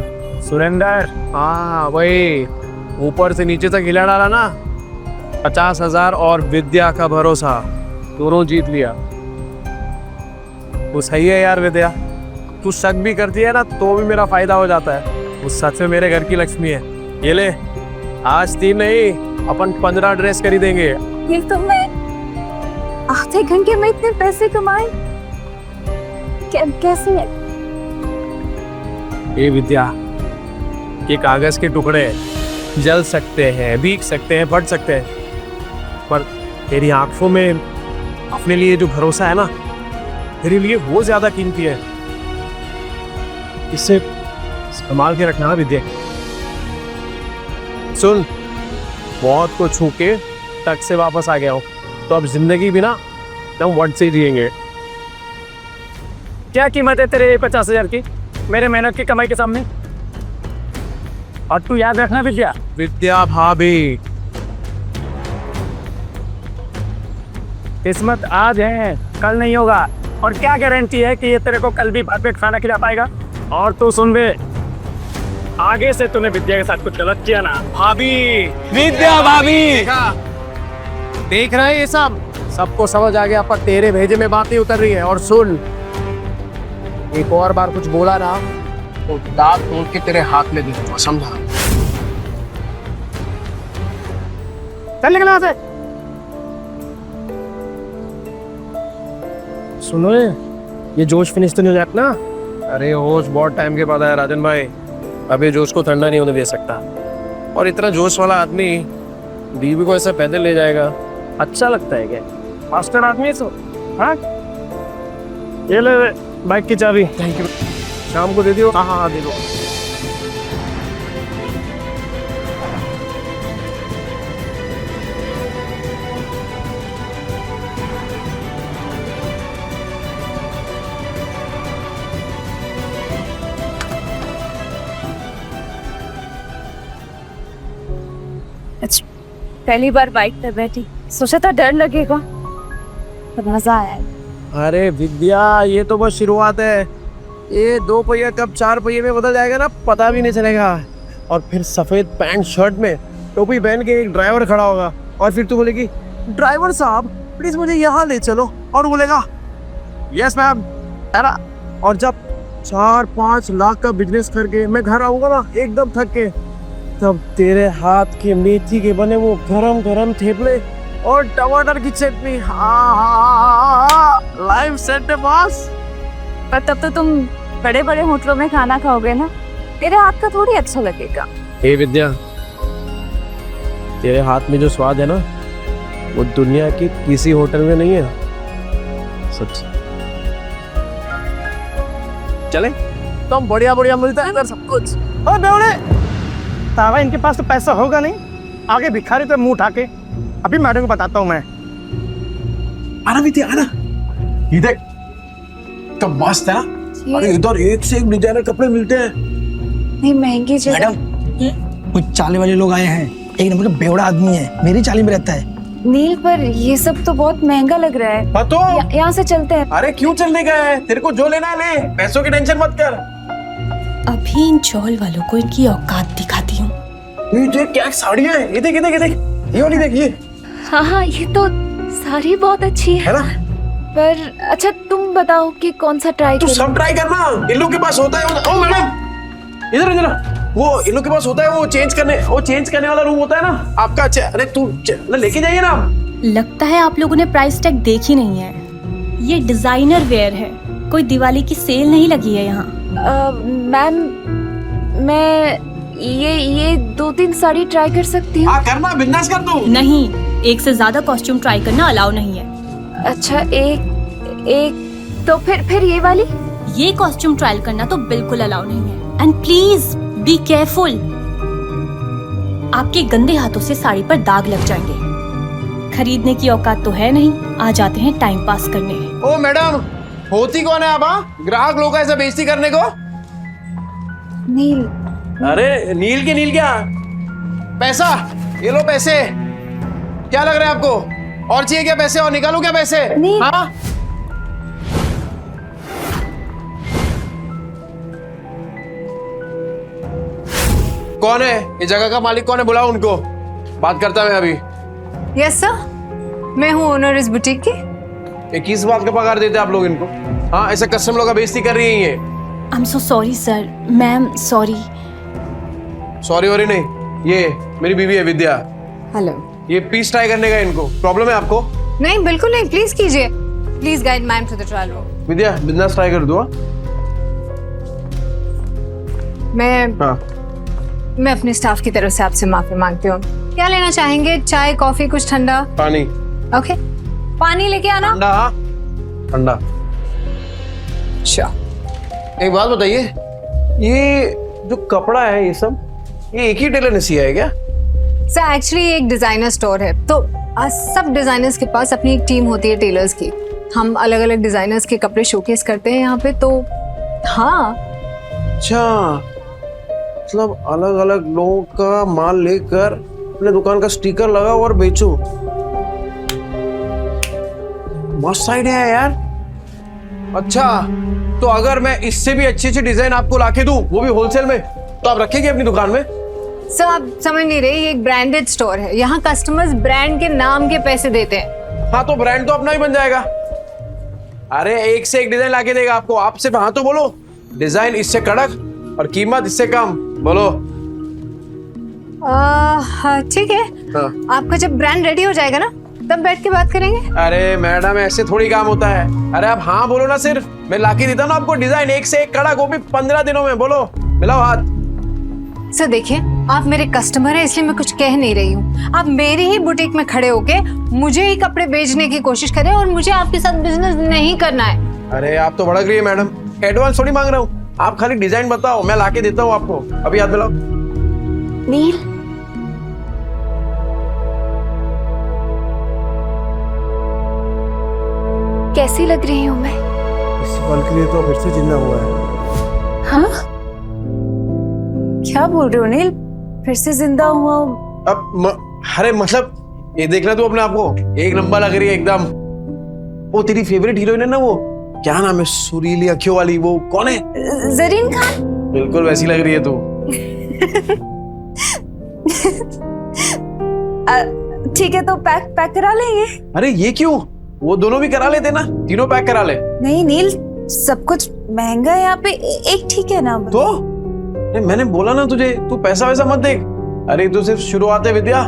सुरेंदर। हाँ वही, ऊपर से नीचे तक हिला डाला ना, 50,000 और विद्या का भरोसा, दोनों जीत लिया। वो सही है यार विद्या, तू शक भी करती है ना तो भी मेरा फायदा हो जाता है। वो सच में मेरे घर की लक्ष्मी है। ये ले, आज 3 नहीं अपन 15 ड्रेस खरीदेंगे। ये तुमने आधे घंटे में इतने पैसे कमाए? कैसे? ये विद्या, ये कागज के टुकड़े जल सकते हैं, भीग सकते हैं, फट सकते हैं, पर तेरी आंखों में अपने लिए जो भरोसा है ना, तेरे लिए वो ज्यादा कीमती है। इसे संभाल के रखना विद्या। सुन, मौत को छू के तक से वापस आ गया हूं, तो अब जिंदगी भी ना हम वट से जिएंगे। क्या कीमत है तेरे 50,000 की मेरे मेहनत की कमाई के सामने? और तू याद रखना विद्या, विद्या भाभी, किस्मत आज है कल नहीं होगा, और क्या गारंटी है कि ये तेरे को कल भी भरपेट खाना खिला पाएगा? और तू सुन बे, आगे से तूने विद्या के साथ कुछ गलत किया ना, भाभी, विद्या भाभी, देख रहे हैं ये सब, सबको समझ आ गया, पर तेरे भेजे में बात नहीं उतर रही है। और सुन, एक और बार कुछ बोला ना तो दांत तोड़ के तेरे हाथ में दूंगा, समझा? चल निकल वहां से। सुनो, ये जोश फिनिश तो नहीं हो जाता ना? अरे होश बहुत टाइम के बाद आया राजन भाई, अभी जोश को ठंडा नहीं होने दे सकता। और इतना जोश वाला आदमी बीवी को ऐसे पैदल ले जाएगा, अच्छा लगता है क्या? मास्टर आदमी है सो। हाँ, ये ले बाइक की चाबी। Thank you. शाम को दे दियो। हाँ हाँ दे दो। पहली बार बाइक पे बैठी, सोचा था डर लगेगा, पर मजा आया। अरे विद्या, ये तो बस शुरुआत है। ये 2 पहिया कब 4 पहिए में बदल जाएगा ना, पता भी नहीं चलेगा। और फिर सफेद पैंट शर्ट में टोपी पहन के एक ड्राइवर खड़ा होगा, और फिर तू बोलेगी, ड्राइवर साहब प्लीज मुझे यहाँ ले चलो, और बोलेगा यस मैम। और जब 4-5 लाख का बिजनेस करके मैं घर आऊंगा ना एकदम थक के, तब तेरे हाथ के मेथी के बने वो गरम गरम थेपले और टमाटर की चटनी, लाइव सेट है बॉस। पर तब तो तुम बड़े बड़े होटलों में खाना खाओगे ना, तेरे हाथ का थोड़ी अच्छा लगेगा। हे विद्या, तेरे हाथ में जो स्वाद है ना, वो दुनिया की किसी होटल में नहीं है, सच। चले तो हम बढ़िया बढ़िया मिलता है इधर सब कुछ। और बेवड़े, तावा इनके पास तो पैसा होगा नहीं, आगे भिखारी तो मुंह उठा के। अभी मैडम को बताता हूँ मैं। आना विद्या, आना। ये देख, कब मस्त है ना? अरे इधर एक से एक डिजाइनर कपड़े मिलते हैं। नहीं महंगी जगह। मैडम, कुछ चाले वाले लोग आए हैं, एक नंबर का बेवड़ा आदमी है, मेरी चाली में रहता है। नील, पर ये सब तो बहुत महंगा लग रहा है। तो यहाँ से चलते हैं। अरे क्यों चलने का है? तेरे को जो लेना है ले, पैसों की टेंशन मत कर। अभी इन चौल वालों को इनकी औकात दिखाती हूँ। ये देख क्या साड़ियाँ हैं, ये देख ये देख ये देख, ये वाली देख, ये। हाँ हाँ, ये तो साड़ी बहुत अच्छी है ना? पर अच्छा तुम बताओ कि कौन सा ट्राई तू सब ट्राई करना, इन लोग के पास होता है। ओ मैडम, इधर इधर, वो इन लोग के पास होता है, वो चेंज करने वाला रूम होता है ना आपका। अरे तू लेके जाइए ना। लगता है आप लोगों ने प्राइस टैग देखी नहीं है। ये डिजाइनर वेयर है, कोई दिवाली की सेल नहीं लगी है यहाँ। मैम, मैं ये 2-3 साड़ी ट्राई कर सकती हूँ? हाँ करना, बिंदास कर तू। नहीं, एक से ज्यादा कॉस्ट्यूम ट्राई करना अलाउ नहीं है। अच्छा, एक तो फिर ये वाली? ये कॉस्ट्यूम ट्रायल करना तो बिल्कुल अलाउ नहीं है। एंड प्लीज बी केयरफुल, आपके गंदे हाथों से साड़ी पर दाग लग जाएंगे। खरीदने की औकात तो है नहीं, आ जाते हैं टाइम पास करने। ओ मैडम, होती कौन है आप? ग्राहक लोग ऐसा बेइज्जती करने को? नील। अरे नील के नील क्या? पैसा, ये लो पैसे। क्या लग रहा है आपको? और चाहिए क्या पैसे? और निकालू क्या पैसे? नहीं। हाँ? कौन है? ये जगह का मालिक कौन है? बुलाओ उनको, बात करता मैं अभी। यस सर, मैं हूँ ओनर इस बुटीक की। ये किस बात का पगार देते आप लोग इनको? हाँ, ऐसे कस्टमर लोग का बेइज्जती कर रही है ये। I am so sorry sir, ma'am sorry. Sorry worry नहीं, ये मेरी बीवी है विद्या। हेलो। ये पीस ट्राई करने का इनको प्रॉब्लम है आपको? नहीं बिल्कुल नहीं, प्लीज कीजिए। Please guide ma'am to the trial room. Vidya business try कर दो। मैं अपने स्टाफ की तरफ से आपसे माफी मांगती हूँ। क्या लेना चाहेंगे? चाय, कॉफी, कुछ ठंडा? पानी। ओके, पानी लेके आना। ठंडा। ठंडा। श्योर। एक बात बताइए, ये जो कपड़ा है ये सब, ये एक ही टेलर ने सिया है क्या? सर एक्चुअली एक डिजाइनर स्टोर है, तो सब डिजाइनर्स के पास अपनी एक टीम होती है टेलर्स की। हम अलग अलग डिजाइनर्स के कपड़े शोकेस करते हैं यहाँ पे, तो हाँ। अच्छा, मतलब अलग अलग लोगों का माल लेकर अपने दुकान का स्टिकर लगाओ और बेचो। मस्त आइडिया है यार। अच्छा, तो अगर मैं इससे भी अच्छी अच्छी डिजाइन आपको लाके दूं, वो भी होलसेल में, तो आप रखेंगे अपनी दुकान में? सर आप समझ नहीं रहे, ये एक ब्रांडेड स्टोर है। यहाँ कस्टमर्स ब्रांड के नाम के पैसे देते हैं। हाँ, तो ब्रांड तो अपना ही बन जाएगा। अरे एक से एक डिजाइन लाके देगा आपको। आप सिर्फ हाँ तो बोलो, डिजाइन इससे कड़क और कीमत इससे कम, बोलो। ठीक है। आपका जब ब्रांड रेडी हो जाएगा ना, तब बैठ के बात करेंगे। अरे मैडम, ऐसे थोड़ी काम होता है। अरे आप हाँ बोलो ना, सिर्फ मैं लाके देता हूँ ना आपको डिजाइन एक से एक कड़क, वो भी 15 दिनों में। बोलो, मिलाओ हाथ। सर देखिए, आप मेरे कस्टमर हैं इसलिए मैं कुछ कह नहीं रही हूँ। आप मेरी ही बुटीक में खड़े होके मुझे ही कपड़े बेचने की कोशिश करें और मुझे आपके साथ बिजनेस नहीं करना है। अरे आप तो भड़क रही है मैडम, एडवांस थोड़ी मांग रहा हूँ। आप खाली डिजाइन बताओ, मैं लाके देता हूँ आपको। अभी हाथ मिलाओ। नील, कैसी लग रही हूँ मैं? इस पल के लिए तो फिर से जिंदा हुआ है। हाँ, क्या बोल रहे हो नील? फिर से जिंदा हुआ हूँ? अरे मतलब ये देखना तू अपने आप को, एक नंबर लग रही है एकदम। वो तेरी फेवरेट हीरोइन है ना, वो क्या नाम है, सुरीली अखियों वाली, वो कौन है? जरीन खान। बिल्कुल वैसी लग रही है तू। ठीक है, तो पैक करा लेंगे। अरे ये क्यों, वो दोनों भी करा लेते ना, तीनों पैक करा ले। नहीं नील, सब कुछ महंगा है यहाँ पे, एक ठीक है ना? तो नहीं, मैंने बोला ना तुझे, तू पैसा वैसा मत देख। अरे तू सिर्फ शुरुआत है विद्या,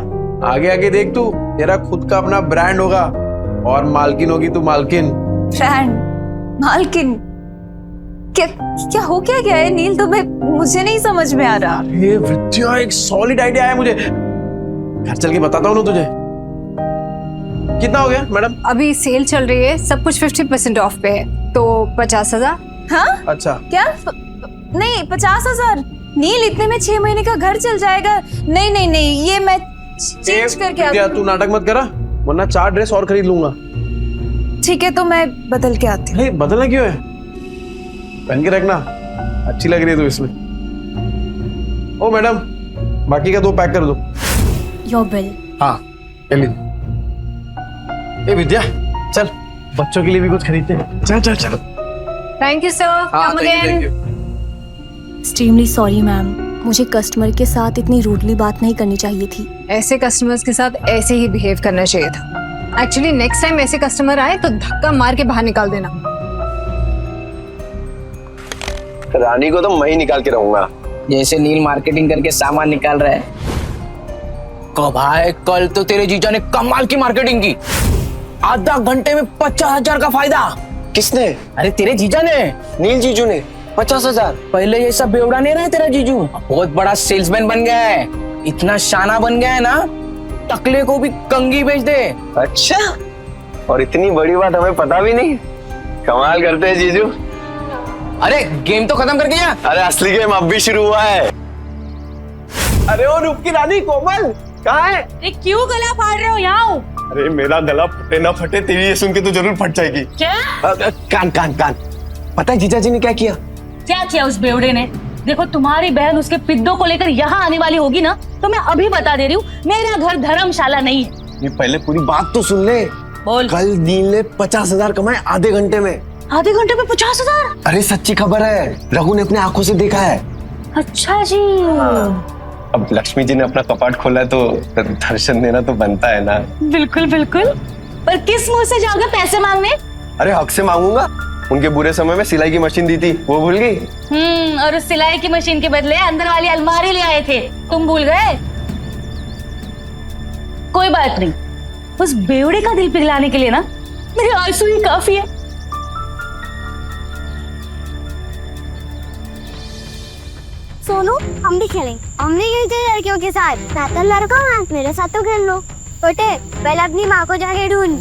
आगे आगे देख तू, तेरा खुद का अपना ब्रांड होगा और मालकिन होगी तू, मालकिन। ब्रांड? मालकिन? क्या हो क्या गया है नील? तो मुझे नहीं समझ में आ रहा। ये विद्या, एक सॉलिड आइडिया है मुझे, घर चल के बताता हूँ ना तुझे। कितना हो गया मैडम? अभी सेल चल रही है, सब कुछ 50% ऑफ पे है, तो 50,000। हाँ? अच्छा। क्या? नहीं, 50,000 नील, इतने में 6 महीने का घर चल जाएगा। नहीं नहीं नहीं, ये मैं चेंज करके विद्या, तू नाटक मत करा, वरना 4 ड्रेस और खरीद लूंगा। ठीक है, तो मैं बदल के आती हूँ। बदलना क्यों है, पहन के रखना, अच्छी लग रही है तू इसमें। ओ मैडम, बाकी का 2 पैक कर दो। Your bill. हाँ, ए विद्या, चल बच्चों के लिए भी कुछ खरीदते हैं। चल चल चल। Thank you sir, come again. Extremely sorry ma'am, मुझे कस्टमर के साथ इतनी रूडली बात नहीं करनी चाहिए थी। ऐसे कस्टमर्स के साथ ऐसे ही बिहेव करना चाहिए था। एक्चुअली नेक्स्ट टाइम ऐसे कस्टमर आए तो धक्का मार के बाहर निकाल देना। रानी को तो मैं ही निकाल के रहूंगा। जैसे नील मार्केटिंग करके सामान निकाल रहा है, भाई कल तो तेरे जीजा ने कमाल की मार्केटिंग की, आधा घंटे में 50,000 का फायदा। किसने? अरे तेरे जीजा ने, नील जीजू ने 50,000। पहले ये सब बेवड़ा नहीं रहा तेरा जीजू, बहुत बड़ा सेल्समैन बन गया है, इतना शाना बन गया है ना, टकले को भी कंगी बेच दे। अच्छा, और इतनी बड़ी बात हमें पता भी नहीं। कमाल करते हैं जीजू। अरे गेम तो खत्म कर गया। अरे असली गेम अब भी शुरू हुआ है। अरे ओ रूप की रानी कोमल कहाँ है? अरे क्यों गला फाड़ रहे हो? यहाँ अरे मेरा गला फटे ना फटे, तेरी ये सुन के तो जरूर फट जाएगी। क्या? कान कान कान। पता है जीजा जी ने क्या किया? क्या किया उस बेवड़े ने? देखो, तुम्हारी बहन उसके पिद्दों को लेकर यहाँ आने वाली होगी ना, तो मैं अभी बता दे रही हूँ, मेरा घर धर्मशाला नहीं है। ये पहले पूरी बात तो सुन ले। बोल। कल नील ने 50,000 कमाए आधे घंटे में। आधे घंटे में 50,000? अरे सच्ची खबर है, रघु ने अपने आंखों से देखा है। अच्छा जी। अब लक्ष्मी जी ने अपना कपाट खोला है तो दर्शन देना तो बनता है ना। बिल्कुल बिल्कुल, पर किस मुंह से जाओगे पैसे मांगने? अरे हक से मांगूंगा, उनके बुरे समय में सिलाई की मशीन दी थी, वो भूल गई? और उस सिलाई की मशीन के बदले अंदर वाली अलमारी ले आए थे, तुम भूल गए? कोई बात नहीं, उस बेवड़े का दिल पिघलाने के लिए ना मेरे आंसू ही काफी है। सोनू, हम भी खेलेंगे। हम नहीं खेलते लड़कियों के साथ। मैं तो लड़का हूँ, मेरे साथ तो खेल लो। छोटे, पहले अपनी माँ को जाके ढूंढ।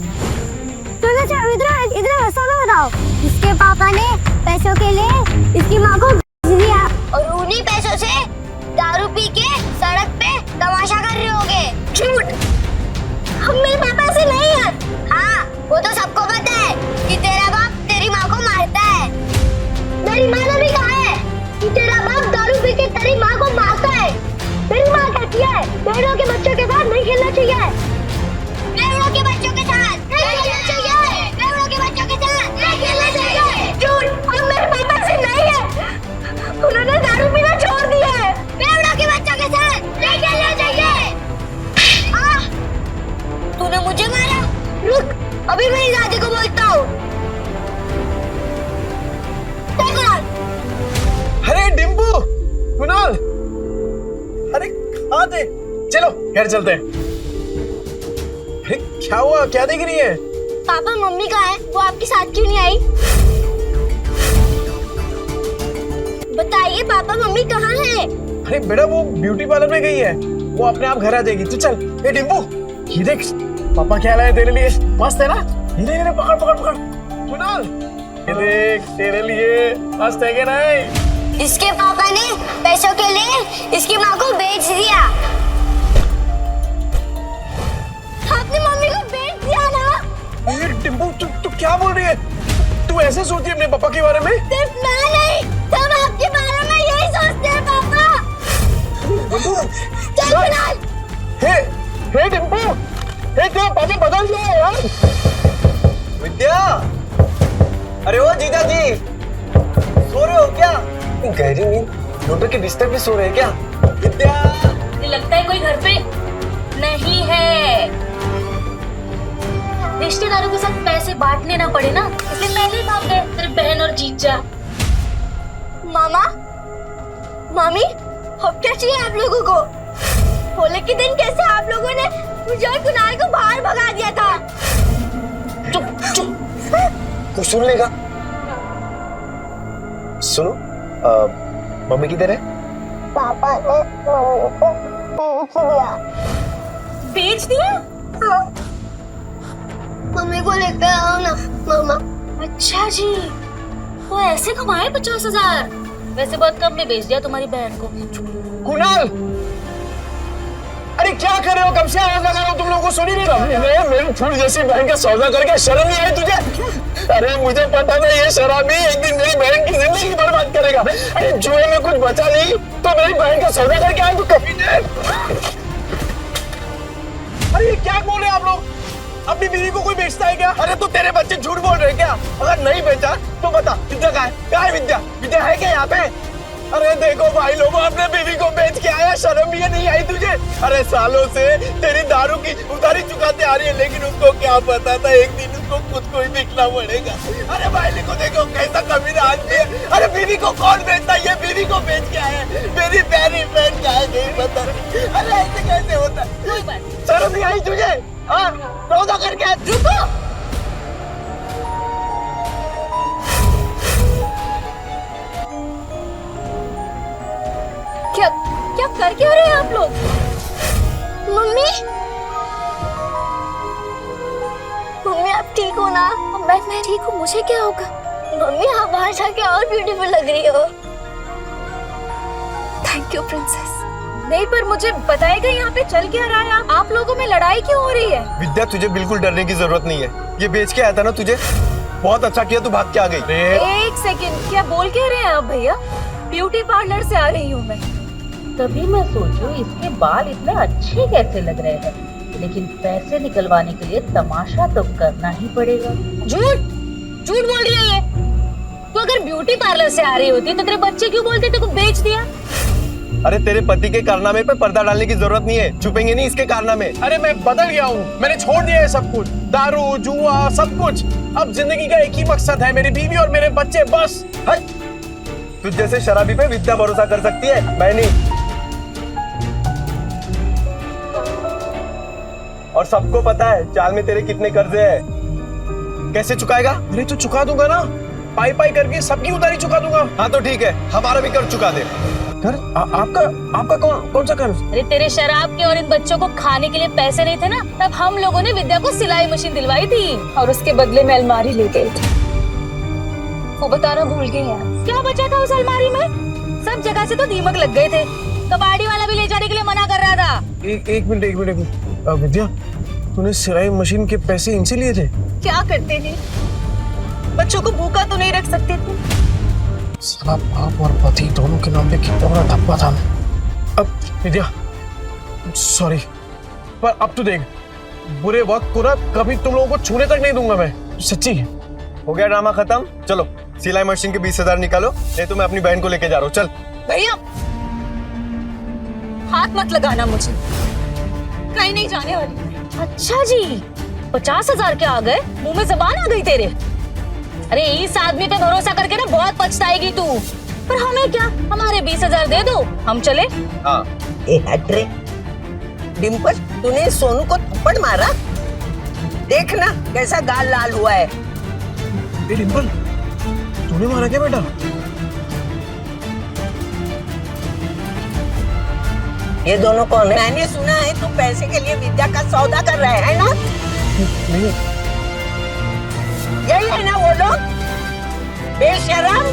इधर सोनू बताओ, इसके पापा ने पैसों के लिए इसकी माँ को दिया और उन्हीं पैसों से दारू पी के सड़क पे तमाशा कर रहे होगे। झूठ, हम मेरे पापा से नहीं है। हाँ, वो तो सबको पता है कि तेरा बाप तेरी माँ को मारता है। मेरी माँ ने भी कहा है कि तेरा बाप दारू पी के तेरी माँ को मारता है। मेरी माँ कहती है बेड़ों के बच्चों के साथ नहीं खेलना चाहिए। बेड़ों के बच्चों के साथ नहीं खेलना चाहिए। बेड़ों के बच्चों के साथ नहीं खेलना चाहिए। झूठ, हम मेरे पापा से नहीं है। उन्होंने दारू पीना छोड़ दिया है। बेड़ों के बच्चों के साथ नहीं खेलना चाहिए। तूने मुझे मारा? रुक, अभी मेरी दादी को बोलता हूँ। अरे डिम्पू, कुणाल, अरे कहाँ थे? चलो घर चलते हैं। अरे क्या हुआ, क्या देख रही है? पापा मम्मी कहाँ है? वो आपके साथ क्यों नहीं आई? बताइए पापा मम्मी कहाँ है? अरे बेटा वो ब्यूटी पार्लर में गई है, वो अपने आप घर आ जाएगी। तू चल। ए डिम्पू, ये देख पापा क्या लाए तेरे लिए, मस्त है ना? ये पकड़ पकड़ पकड़। कुणाल, ये देख तेरे लिए, मस्त है कि नहीं? इसके पापा ने पैसों के लिए इसकी माँ को बेच दिया। आपने मम्मी को बेच दिया ना? ये डिम्पू, तू क्या बोल रही है? तू ऐसे सोचती है अपने पापा के बारे में? सिर्फ मैं नहीं, सब आपके बारे में यही सोचते हैं पापा। चल कुणाल। हे डिम्पू, हे तेरा पापा बदल गया है यार। विद्या, अरे ओ जीजा जी, सो रहे हो क्या? गहरी नींद, डॉक्टर के बिस्तर पे सो रहे हैं क्या? विद्या, मुझे लगता है कोई घर पे नहीं है। रिश्तेदारों के साथ पैसे बांटने ना पड़े ना, इसलिए पहले ही भाग गए तेरे बहन और जीजा। मामा, मामी, अब क्या चाहिए आप लोगों को? होली के दिन कैसे आप लोगों ने मुझे और कुणाल को बाहर भगा दिया था? चुप चुप, कुछ सुन लेगा। सुनो, मम्मी किधर है? पापा ने मम्मी को बेच दिया। बेच दिया? हाँ। मम्मी को लेकर आओ ना मामा। अच्छा जी, वो ऐसे कमाए 50,000? वैसे बहुत कम में बेच दिया तुम्हारी बहन को। कुणाल, अरे क्या कर रहे हो? कब से आवाज लगा रहा हूँ, तुम लोगों को सुनी नहीं रहा? मेरी फूल जैसी बहन का सौदा करके शर्म नहीं आई तुझे? अरे मुझे पता था ये शराबी एक दिन मेरी बहन की जिंदगी बर्बाद करेगा। अरे जुए में कुछ बचा नहीं तो मेरी बहन का सौदा करके आए तो कभी नहीं। अरे ये क्या बोल रहे हैं आप लोग? अपनी बीवी को कोई बेचता है क्या? अरे तो तेरे बच्चे झूठ बोल रहे हैं क्या? अगर नहीं बेचा तो बता, विद्या कहाँ है? कहाँ है विद्या? विद्या है क्या यहाँ पे? अरे देखो भाई लोगों, अपने बीवी को बेच के आया, शर्म भी नहीं आई तुझे? अरे सालों से तेरी दारू की उधारी चुकाते आ रही है, लेकिन उसको क्या पता था एक दिन उसको खुद को ही बिकना पड़ेगा। अरे भाई को देखो कैसा कमीना आदमी है। अरे बीवी को कौन बेचता है? ये बीवी को बेच के आया, मेरी प्यारी बहन का है, नहीं पता। अरे ऐसे कैसे होता है? शर्म नहीं आई तुझे? हाँ, सौदा करके रुको। क्या कर क्यों रहे हैं आप लोग? मम्मी, मम्मी आप ठीक हो ना? मैं ठीक हूँ, मुझे क्या होगा? मम्मी आप बाहर जाके और ब्यूटीफुल लग रही हो। Thank you princess. नहीं पर मुझे बताएगा यहाँ पे चल क्या रहा है? आप लोगों में लड़ाई क्यों हो रही है? विद्या, तुझे बिल्कुल डरने की जरूरत नहीं है। ये बेच के आया था ना तुझे, बहुत अच्छा किया तू भाग के आ गई। एक सेकंड, क्या बोल के रहे हैं आप भैया? ब्यूटी पार्लर से आ रही हूँ मैं। तभी मैं सोचूं इसके बाल इतने अच्छे कैसे लग रहे हैं, लेकिन पैसे निकलवाने के लिए तमाशा तो करना ही पड़ेगा। झूठ बोल रही है ये। तो अगर ब्यूटी पार्लर से आ रही होती तो तेरे बच्चे क्यों बोलते तेरे को बेच दिया? अरे तेरे पति के कारनामे पे पर्दा डालने की जरूरत नहीं है, छुपेंगे नहीं इसके कारनामे। अरे मैं बदल गया हूँ, मैंने छोड़ दिया है सब कुछ, दारू जुआ सब कुछ। अब जिंदगी का एक ही मकसद है, मेरी बीवी और मेरे बच्चे, बस। तुझ जैसे शराबी पे विद्या भरोसा कर सकती है, मैं नहीं। और सबको पता है चाल में तेरे कितने कर्जे हैं। कैसे चुकाएगा? अरे तो चुका दूंगा ना, पाई पाई करके सबकी उधारी चुका दूंगा। हाँ तो ठीक है, हमारा भी कर्ज चुका दे। कर आपका कौन सा कर्ज? अरे तेरे शराब के और इन बच्चों को खाने के लिए पैसे नहीं थे ना, तब हम लोगों ने विद्या को सिलाई मशीन दिलवाई थी और उसके बदले में अलमारी ले गए थे। वो बताना भूल गई यार, क्या बचा था उस अलमारी में? सब जगह से तो दीमक लग गए थे, कबाड़ी वाला भी ले जाने के लिए मना कर रहा था। एक मिनट विद्या, तूने सिलाई मशीन के पैसे इनसे लिए थे? क्या करते थे, बच्चों को भूखा तो नहीं रख सकते थे। साला बाप और पति दोनों के नाम पे कितना बड़ा धब्बा था। अब विद्या सॉरी, पर अब तो देख, बुरे वक्त को ना कभी तुम लोगों को छूने तक नहीं दूंगा मैं, सच्ची। हो गया ड्रामा खत्म, चलो सिलाई मशीन के 20,000 निकालो, नहीं तो मैं अपनी बहन को लेके जा रहा हूँ। चल भैया हाथ मत लगाना मुझे, कहीं नहीं जाने वाली। अच्छा जी, 50,000 के आ गए, मुंह में जबान आ गई तेरे। अरे इस आदमी पे भरोसा करके ना बहुत पछताएगी तू। पर हमें क्या, हमारे 20,000 दे दो, हम चले। हाँ। डिम्पल, तूने सोनू को थप्पड़ मारा? देखना कैसा गाल लाल हुआ है। डिम्पल, तूने मारा क्या बेटा? ये दोनों कौन है? मैंने सुना है तुम पैसे के लिए विद्या का सौदा कर रहे हैं ना? नहीं। यही है ना वो लोग? बेशरम,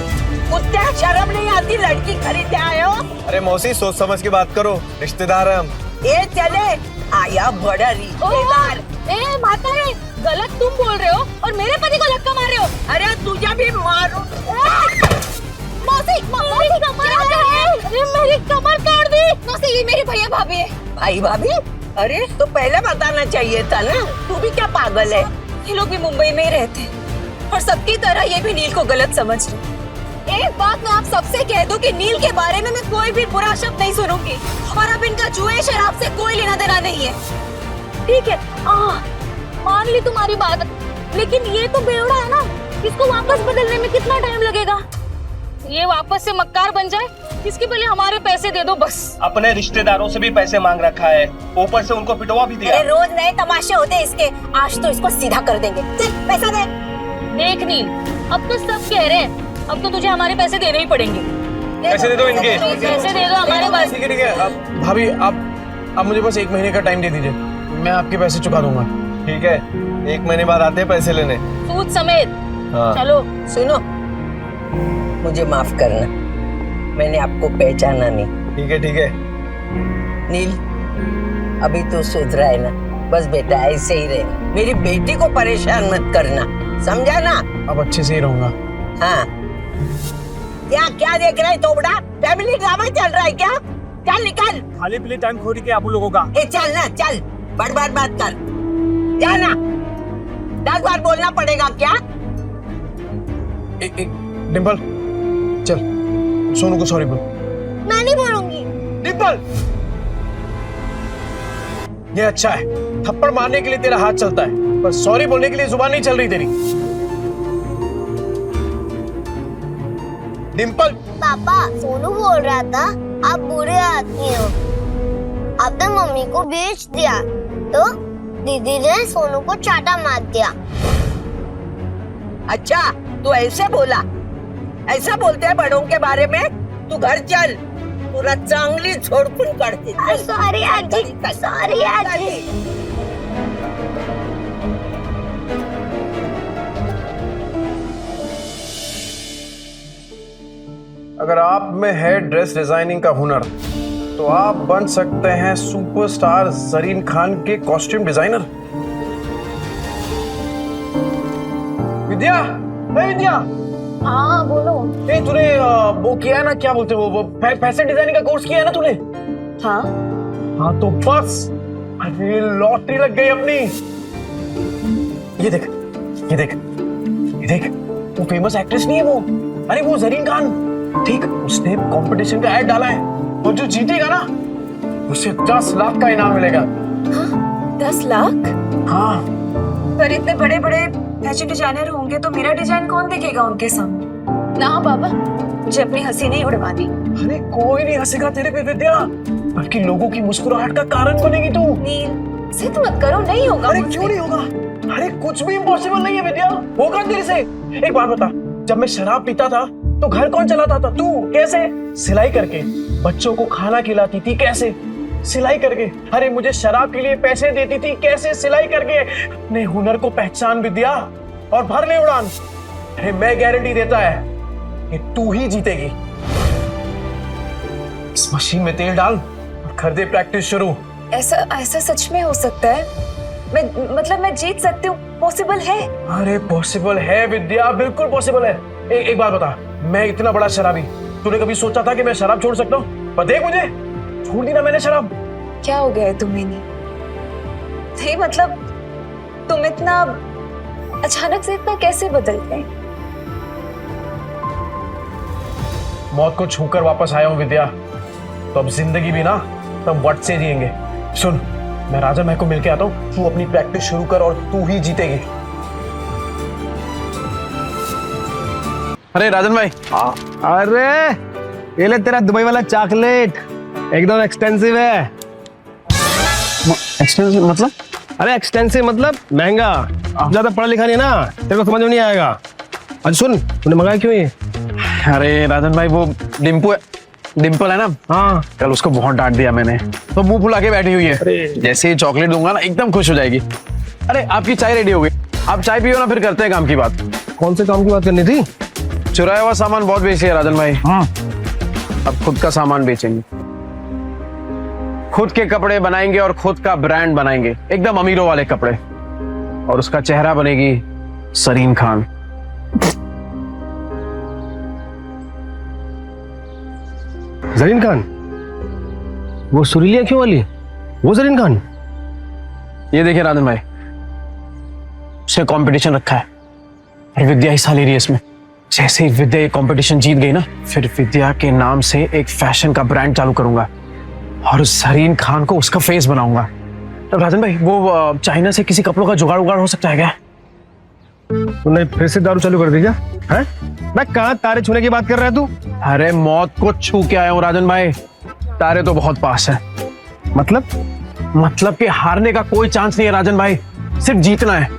कुत्ते, शर्म नहीं आती, लड़की खरीदे आए हो? अरे मौसी सोच समझ के बात करो, रिश्तेदार है हम। ये चले आया बड़ा रिश्तेदार। ए माता रे, गलत तुम बोल रहे हो और मेरे पति को धक्का मार रहे हो। अरे तुझे भी मारो। मौसी, मेरी कमर अरे मेरी कमर काट दी। मौसी, ये मेरे भैया भाभी है। भाई भाभी? अरे तो पहले बताना चाहिए था ना, तू भी क्या पागल है? ये लोग भी मुंबई में ही रहते हैं और सबकी तरह ये भी नील को गलत समझ रहे। एक बात मैं आप सबसे कह दूं कि नील के बारे में मैं कोई भी बुरा शब्द नहीं सुनूंगी और अब इनका जुए शराब से कोई लेना देना नहीं है, ठीक है? मान ली तुम्हारी बात, लेकिन ये तो बेवड़ा है ना, इसको वापस बदलने में कितना टाइम लगेगा? ये वापस से मक्कार बन जाए, इसके पहले हमारे पैसे दे दो बस। अपने रिश्तेदारों से भी पैसे मांग रखा है, ऊपर से उनको पिटवा भी दिया। अरे रोज नए तमाशे होते हैं इसके, आज तो इसको सीधा कर देंगे। चल पैसा दे। देख नील, अब तो सब कह रहे हैं, अब तो तुझे हमारे पैसे देने ही पड़ेंगे। पैसे दे दो इनके। पैसे दे दो हमारे पास। ठीक है। अब भाभी, आप मुझे बस 1 महीने का टाइम दे दीजिए, मैं आपके पैसे चुका दूंगा। ठीक है, 1 महीने बाद आते हैं पैसे लेने, सूद समेत। हाँ। चलो। सुनो, मुझे माफ करना, मैंने आपको पहचाना नहीं। ठीक है। नील, अभी तो सुधरा है ना, बस बेटा ऐसे ही रहना, मेरी बेटी को परेशान मत करना, समझा ना? अब अच्छे से ही रहूंगा। हाँ। क्या देख रहा है तोबड़ा? फैमिली ड्रामा चल रहा है क्या? चल निकल। खाली पीली टाइम खोरी के आप लोगों का। चल ना, चल, बर्बाद मत कर, जाना। 10 बार बोलना पड़ेगा क्या? डिम्पल चल, सोनू को सॉरी बोल। मैं नहीं बोलूंगी। डिम्पल, ये अच्छा है, थप्पड़ मारने के लिए तेरा हाथ चलता है, पर सॉरी बोलने के लिए जुबान नहीं चल रही तेरी। डिम्पल। पापा, सोनू बोल रहा था आप बुरे आदमी हो, आपने मम्मी को बेच दिया, तो दीदी ने सोनू को चाटा मार दिया। अच्छा, तू ऐसे बोला? ऐसा बोलते हैं बड़ों के बारे में? तू घर चल, पूरा चांगली छोड़फुन करती। सॉरी आजी, सॉरी आजी। अगर आप में है ड्रेस डिजाइनिंग का हुनर, तो आप बन सकते हैं सुपरस्टार जरीन खान के कॉस्ट्यूम डिजाइनर। विद्या, विद्या। हाँ बोलो। तूने वो किया है ना, क्या बोलते हैं वो फैशन डिजाइनिंग का कोर्स किया है ना तूने? हाँ तो बस, अरे लॉटरी लग गई अपनी। ये देख, वो फेमस एक्ट्रेस नहीं है वो, अरे वो जरीन खान, ठीक, उसने कंपटीशन का ऐड डाला है, और जो जीतेगा ना उसे 10 लाख का इनाम मिलेगा। 10 लाख? हाँ। पर इतने बड़े बड़े फैशन डिजाइनर होंगे तो मेरा डिजाइन कौन देखेगा उनके सामने? ना बाबा, मुझे अपनी हंसी नहीं उड़वानी। अरे कोई नहीं हंसेगा तेरे पे विद्या, बल्कि लोगों की मुस्कुराहट का कारण बनेगी तू। नील, जिद मत करो, नहीं होगा। अरे क्यों नहीं होगा? अरे कुछ भी इम्पॉसिबल नहीं है विद्या, होगा तेरे से। एक बात बता, जब मैं शराब पीता था तो घर कौन चलाता था? तू। कैसे? सिलाई करके। बच्चों को खाना खिलाती थी, कैसे? सिलाई करके। अरे मुझे शराब के लिए पैसे देती थी, कैसे? सिलाई करके। अपने हुनर को पहचान विद्या और भर ले उड़ान। अरे मैं गारंटी देता है कि तू ही जीतेगी। इस मशीन में तेल डाल और कर दे प्रैक्टिस शुरू। ऐसा सच में हो सकता है? मैं जीत सकती हूँ? पॉसिबल है? अरे पॉसिबल है विद्या, बिल्कुल पॉसिबल है। एक बात बता, मैं इतना बड़ा शराबी, तूने कभी सोचा था कि मैं शराब छोड़ सकता हूँ? पर देख मुझे, छोड़ दी ना मैंने शराब। क्या हो गया है तुम्हें? नहीं मतलब तुम इतना अचानक से इतना कैसे बदल गए? मौत को छूकर वापस आया हूँ विद्या, तो अब जिंदगी भी ना तब वट से जिएंगे। सुन, मैं राजन भाई को मिलके आता हूँ, तू अपनी प्रैक्टिस शुरू कर और तू ही जीतेगी। अरे राजन भाई। अरे ये ले तेरा दुबई वाला चॉकलेट, एकदम एक्सपेंसिव है। एक्सपेंसिव मतलब? अरे एक्सपेंसिव मतलब महंगा। ज्यादा पढ़ा लिखा नहीं ना, तेरे को समझ में नहीं आएगा। अच्छा सुन, तूने मंगाया क्यों ये? अरे राजन भाई, वो डिम्पल है ना, हाँ, कल उसको बहुत डांट दिया मैंने, तो मुंह फुला के बैठी हुई है। जैसे ही चॉकलेट दूंगा ना एकदम खुश हो जाएगी। अरे आपकी चाय रेडी हो गई, आप चाय पियो ना, फिर करते हैं काम की बात। कौन से काम की बात करनी थी? चुराया हुआ सामान बहुत बेची है राजन भाई। हाँ, अब खुद का सामान बेचेंगे, खुद के कपड़े बनाएंगे और खुद का ब्रांड बनाएंगे, एकदम अमीरों वाले कपड़े। और उसका चेहरा बनेगी सरीन खान। जरीन खान? वो सुरीली आंखों वाली, वो जरीन खान? ये देखिए राजन भाई, उसने कंपटीशन रखा है और विद्या हिस्सा ले रही है इसमें। जैसे ही विद्या ये कंपटीशन जीत गई ना, फिर विद्या के नाम से एक फैशन का ब्रांड चालू करूंगा और उस जरीन खान को उसका फेस बनाऊंगा। तो राजन भाई, वो चाइना से किसी कपड़ों का जुगाड़ उगाड़ हो सकता है क्या? तूने फिर से दारू चालू कर दी क्या? हैं? मैं कहाँ तारे छूने की बात कर रहा है तू? अरे मौत को छू के आया हूँ राजन भाई, तारे तो बहुत पास है। मतलब कि हारने का कोई चांस नहीं है राजन भाई, सिर्फ जीतना है।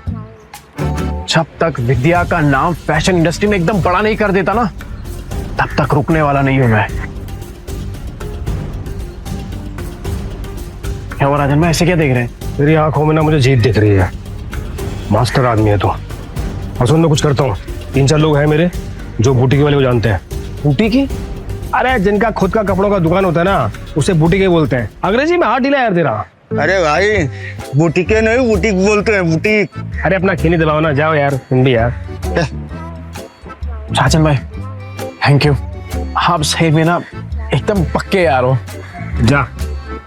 जब तक विद्या का नाम फैशन इंडस्ट्री में एकदम बड़ा नहीं कर देता ना, तब तक रुकने वाला नहीं हूं मैं। क्या हुआ राजन भाई, ऐसे क्या देख रहे हैं? तेरी आंखों में ना मुझे जीत दिख रही है। मास्टर आदमी है तू। और सुन, मैं कुछ करता हूँ, 3-4 लोग हैं मेरे जो बुटीक वाले को जानते हैं। बुटीक? अरे जिनका खुद का कपड़ों का दुकान होता है ना, उसे बुटीक ही बोलते हैं। अंग्रेजी में हाथ ढीला यार तेरा। अरे भाई, बुटीके नहीं बुटीक बोलते हैं, बुटीक। अरे अपना खीनी दबाओ ना, जाओ यार तुम भी यार। राजन भाई थैंक यू, आप सही में ना एकदम पक्के यार हो। जा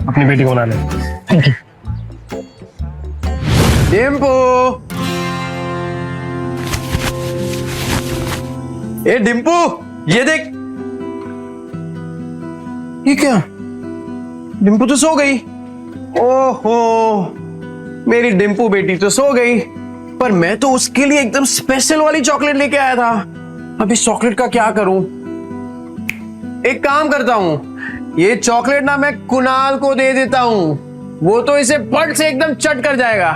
अपनी बेटी को बना ले। Thank you. डिम्पू, ए डिम्पू, ये देख। ये क्या? डिम्पू तो सो गई। ओहो, मेरी डिम्पू बेटी तो सो गई, पर मैं तो उसके लिए एकदम स्पेशल वाली चॉकलेट लेके आया था। अब इस चॉकलेट का क्या करूं? एक काम करता हूं, ये चॉकलेट ना मैं कुणाल को दे देता हूं, वो तो इसे फट से एकदम चट कर जाएगा।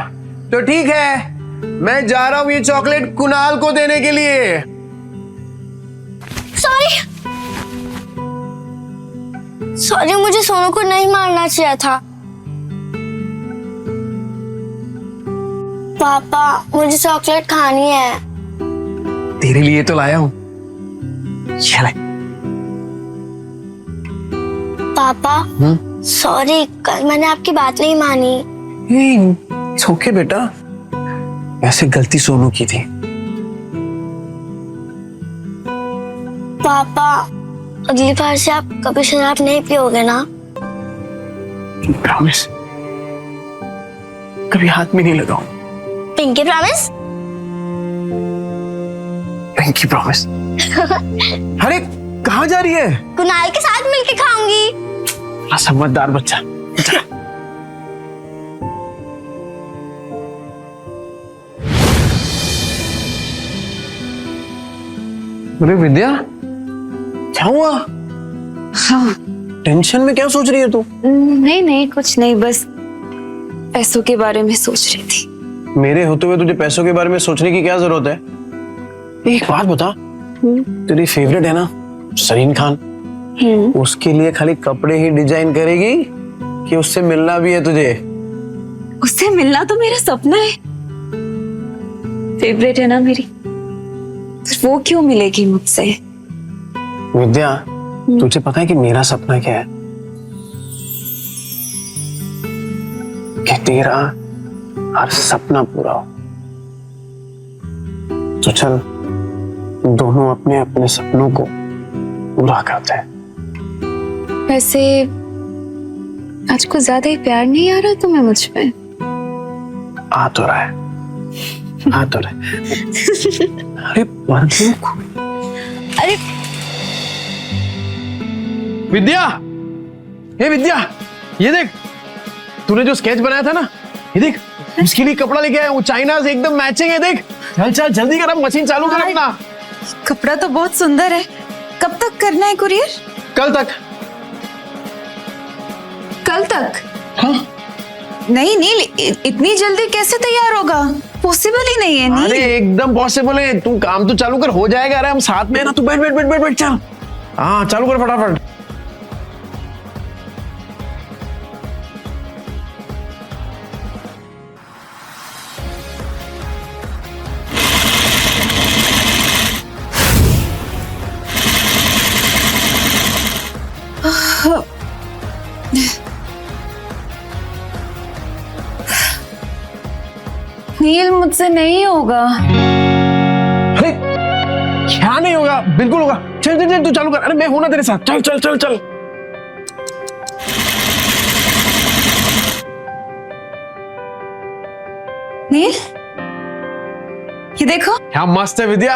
तो ठीक है, मैं जा रहा हूं ये चॉकलेट कुणाल को देने के लिए। सॉरी, मुझे सोनू को नहीं मारना चाहिए था। पापा, मुझे चॉकलेट खानी है। तेरे लिए तो लाया हूं, चल। पापा सॉरी, कल मैंने आपकी बात नहीं मानी। ओके बेटा, वैसे गलती सोनू की थी। पापा, अगली बार से आप कभी शराब नहीं पियोगे ना? प्रॉमिस, कभी हाथ में नहीं लगाऊं। Pinky promise? Pinky promise. अरे कहाँ जा रही है? कुणाल के साथ मिलके खाऊंगी। बड़ा समझदार बच्चा। अरे विद्या, क्या हुआ? हाँ टेंशन में क्या सोच रही है तू? नहीं नहीं कुछ नहीं, बस पैसों के बारे में सोच रही थी। मेरे होते हुए तुझे पैसों के बारे में सोचने की क्या जरूरत है? एक बात बता, तेरी फेवरेट है ना सरीन खान, उसके लिए खाली कपड़े ही डिजाइन करेगी कि उससे मिलना भी है तुझे? उससे मिलना तो मेरा सपना है, फेवरेट है ना मेरी, फिर वो क्यों मिलेगी मुझसे? विद्या, तुझे पता है कि मेरा सपना क्या है? कि तेरा हर सपना पूरा हो। तो चल दोनों अपने अपने सपनों को पूरा करते हैं। वैसे आज कुछ ज्यादा ही प्यार नहीं आ रहा तुम्हें मुझ पे? आ तो रहा है, आ तो रहा है। अरे अरे विद्या, हे विद्या, ये देख, तूने जो स्केच बनाया था ना, ये देख, उसके लिए कपड़ा लेके आया हूँ, चाइना से एकदम मैचिंग है। देख, चल चल जल्दी कर, अब मशीन चालू कर अपना। कपड़ा तो बहुत सुंदर है, कब तक करना है कुरियर? कल तक। कल तक? हाँ। नहीं नील, इतनी जल्दी कैसे तैयार होगा? पॉसिबल ही नहीं है नील। अरे एकदम पॉसिबल है, तू काम तो चालू कर, हो जाएगा। अरे हम साथ में है ना, तू बैठ बैठ बैठ बैठ बैठ, चल। हाँ चालू कर फटाफट। नील मुझसे नहीं होगा। अरे क्या नहीं होगा? बिल्कुल होगा। चल चल चल, तू चालू कर। अरे मैं हूं ना तेरे साथ, चल चल चल चल। नील, ये देखो। क्या मस्त है विद्या।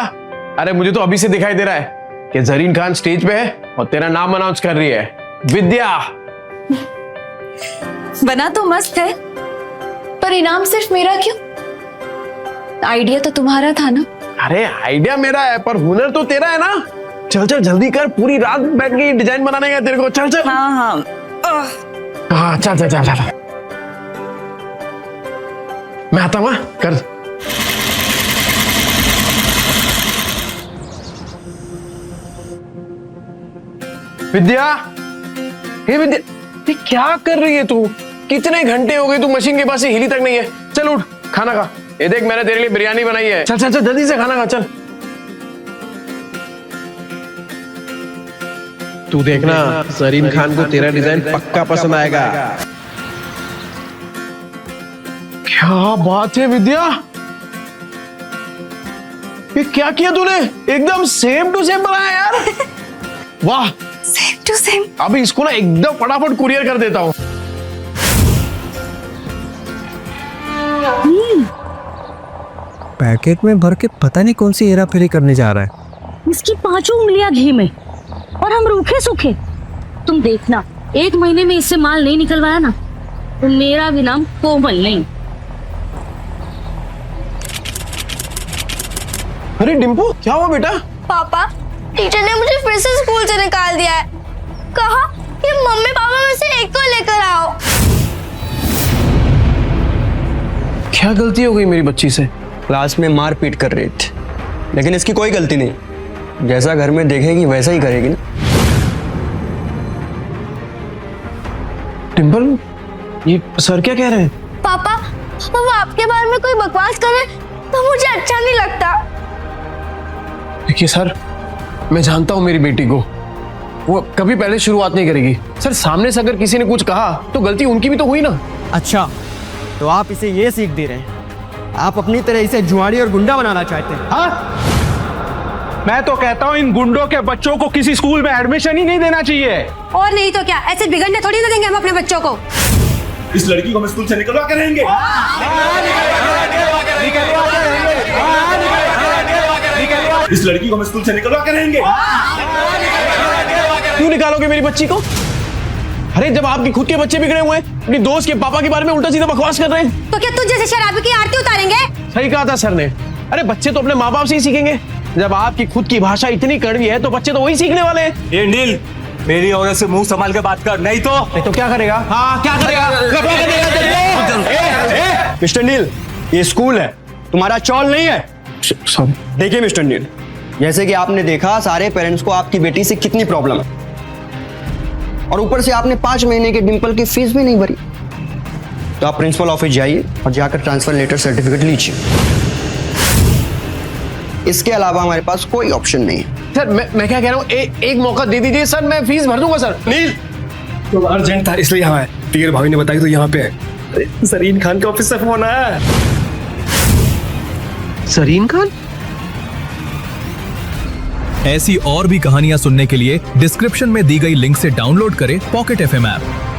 अरे मुझे तो अभी से दिखाई दे रहा है कि जरीन खान स्टेज पे है और तेरा नाम अनाउंस कर रही है, विद्या। बना तो मस्त है, पर इनाम सिर्फ मेरा क्यों? आइडिया तो तुम्हारा था ना? अरे आइडिया मेरा है, पर हुनर तो तेरा है ना। चल चल जल्दी कर, पूरी रात बैठ के डिजाइन बनाने का तेरे को। चल चल। हाँ हाँ हाँ चल चल चल चल, मैं आता हूँ। कर। विद्या, हे विद्या, ये क्या कर रही है तू? कितने घंटे हो गए तू मशीन के पास से हिली तक नहीं है। चल उठ, खाना खा। ये देख, मैंने तेरे लिए बिरयानी बनाई है। चल चल चल जल्दी से खाना खा, चल। तू देखना, जरीन खान को तेरा डिजाइन पक्का पसंद आएगा। क्या बात है विद्या, ये क्या किया तूने? एकदम सेम टू सेम बनाया यार। वाह, सेम टू सेम। अभी इसको ना एकदम फटाफट कुरियर कर देता हूँ। पैकेट में भर के पता नहीं कौन सी हेरा फेरी करने जा रहा है। इसकी 5 उंगलियां घी में और हम रूखे सूखे। तुम देखना, 1 महीने में इससे माल नहीं निकलवाया ना तो मेरा भी नाम कोमल नहीं। अरे डिम्पू, क्या हुआ बेटा? पापा, टीचर ने मुझे फिर से स्कूल से निकाल दिया है। कहा कि मम्मी पापा में से एक को लेकर आओ। क्या गलती हो गई मेरी बच्ची से? क्लास में मार पीट कर रही थी, लेकिन इसकी कोई गलती नहीं। जैसा घर में देखेगी वैसा ही करेगी ना। डिम्पल, ये सर क्या कह रहे हैं? पापा, वो आपके बारे में कोई बकवास करे तो मुझे अच्छा नहीं लगता। देखिए सर, मैं जानता हूं मेरी बेटी को, वो कभी पहले शुरुआत नहीं करेगी। सर सामने से अगर किसी ने कुछ कहा तो गलती उनकी भी तो हुई ना। अच्छा, तो आप इसे ये सीख दे रहे हैं? आप अपनी तरह इसे जुआड़ी और गुंडा बनाना चाहते हैं? हाँ, मैं तो कहता हूँ इन गुंडों के बच्चों को किसी स्कूल में एडमिशन ही नहीं देना चाहिए। और नहीं तो क्या, ऐसे बिगड़ने थोड़ी ना देंगे हम अपने बच्चों को। इस लड़की को हम स्कूल से निकलवा कर रहेंगे। इस लड़की को हम स्कूल से निकलवा कर रहेंगे। क्यों निकालोगे मेरी बच्ची को? अरे जब आपके खुद के बच्चे बिगड़े हुए हैं, अपनी दोस्त के पापा के बारे में उल्टा सीधा बकवास कर रहे हैं। तो क्या तुझ जैसे शराबी की आरती उतारेंगे? सही कहा था सर ने। अरे बच्चे तो अपने माँ बाप से ही सीखेंगे। जब आपकी खुद की भाषा इतनी कड़वी है तो बच्चे तो वही सीखने वाले हैं। ये नील, मेरी औरत से मुंह संभाल के बात कर, नहीं तो क्या करेगा? हाँ क्या करेगा? मिस्टर नील, ये स्कूल है, तुम्हारा चौल नहीं है। सॉरी। देखिए मिस्टर नील, जैसे कि आपने देखा सारे पेरेंट्स को आपकी बेटी से कितनी प्रॉब्लम है, और ऊपर से आपने 5 महीने के डिंपल की फीस भी नहीं भरी। तो आप प्रिंसिपल ऑफिस जाइए और जाकर ट्रांसफर लेटर सर्टिफिकेट लीजिए। इसके अलावा हमारे पास कोई ऑप्शन नहीं है। सर मैं क्या कह रहा हूँ, एक मौका दे दीजिए सर, मैं फीस भर दूंगा सर। नील, तो अर्जेंट था इसलिए यहाँ है। तीर भाभी ने बताया तो यहाँ पे है। सरीन खान के ऑफिस से फोन आया। सरीन खान? ऐसी और भी कहानियां सुनने के लिए डिस्क्रिप्शन में दी गई लिंक से डाउनलोड करें पॉकेट FM ऐप।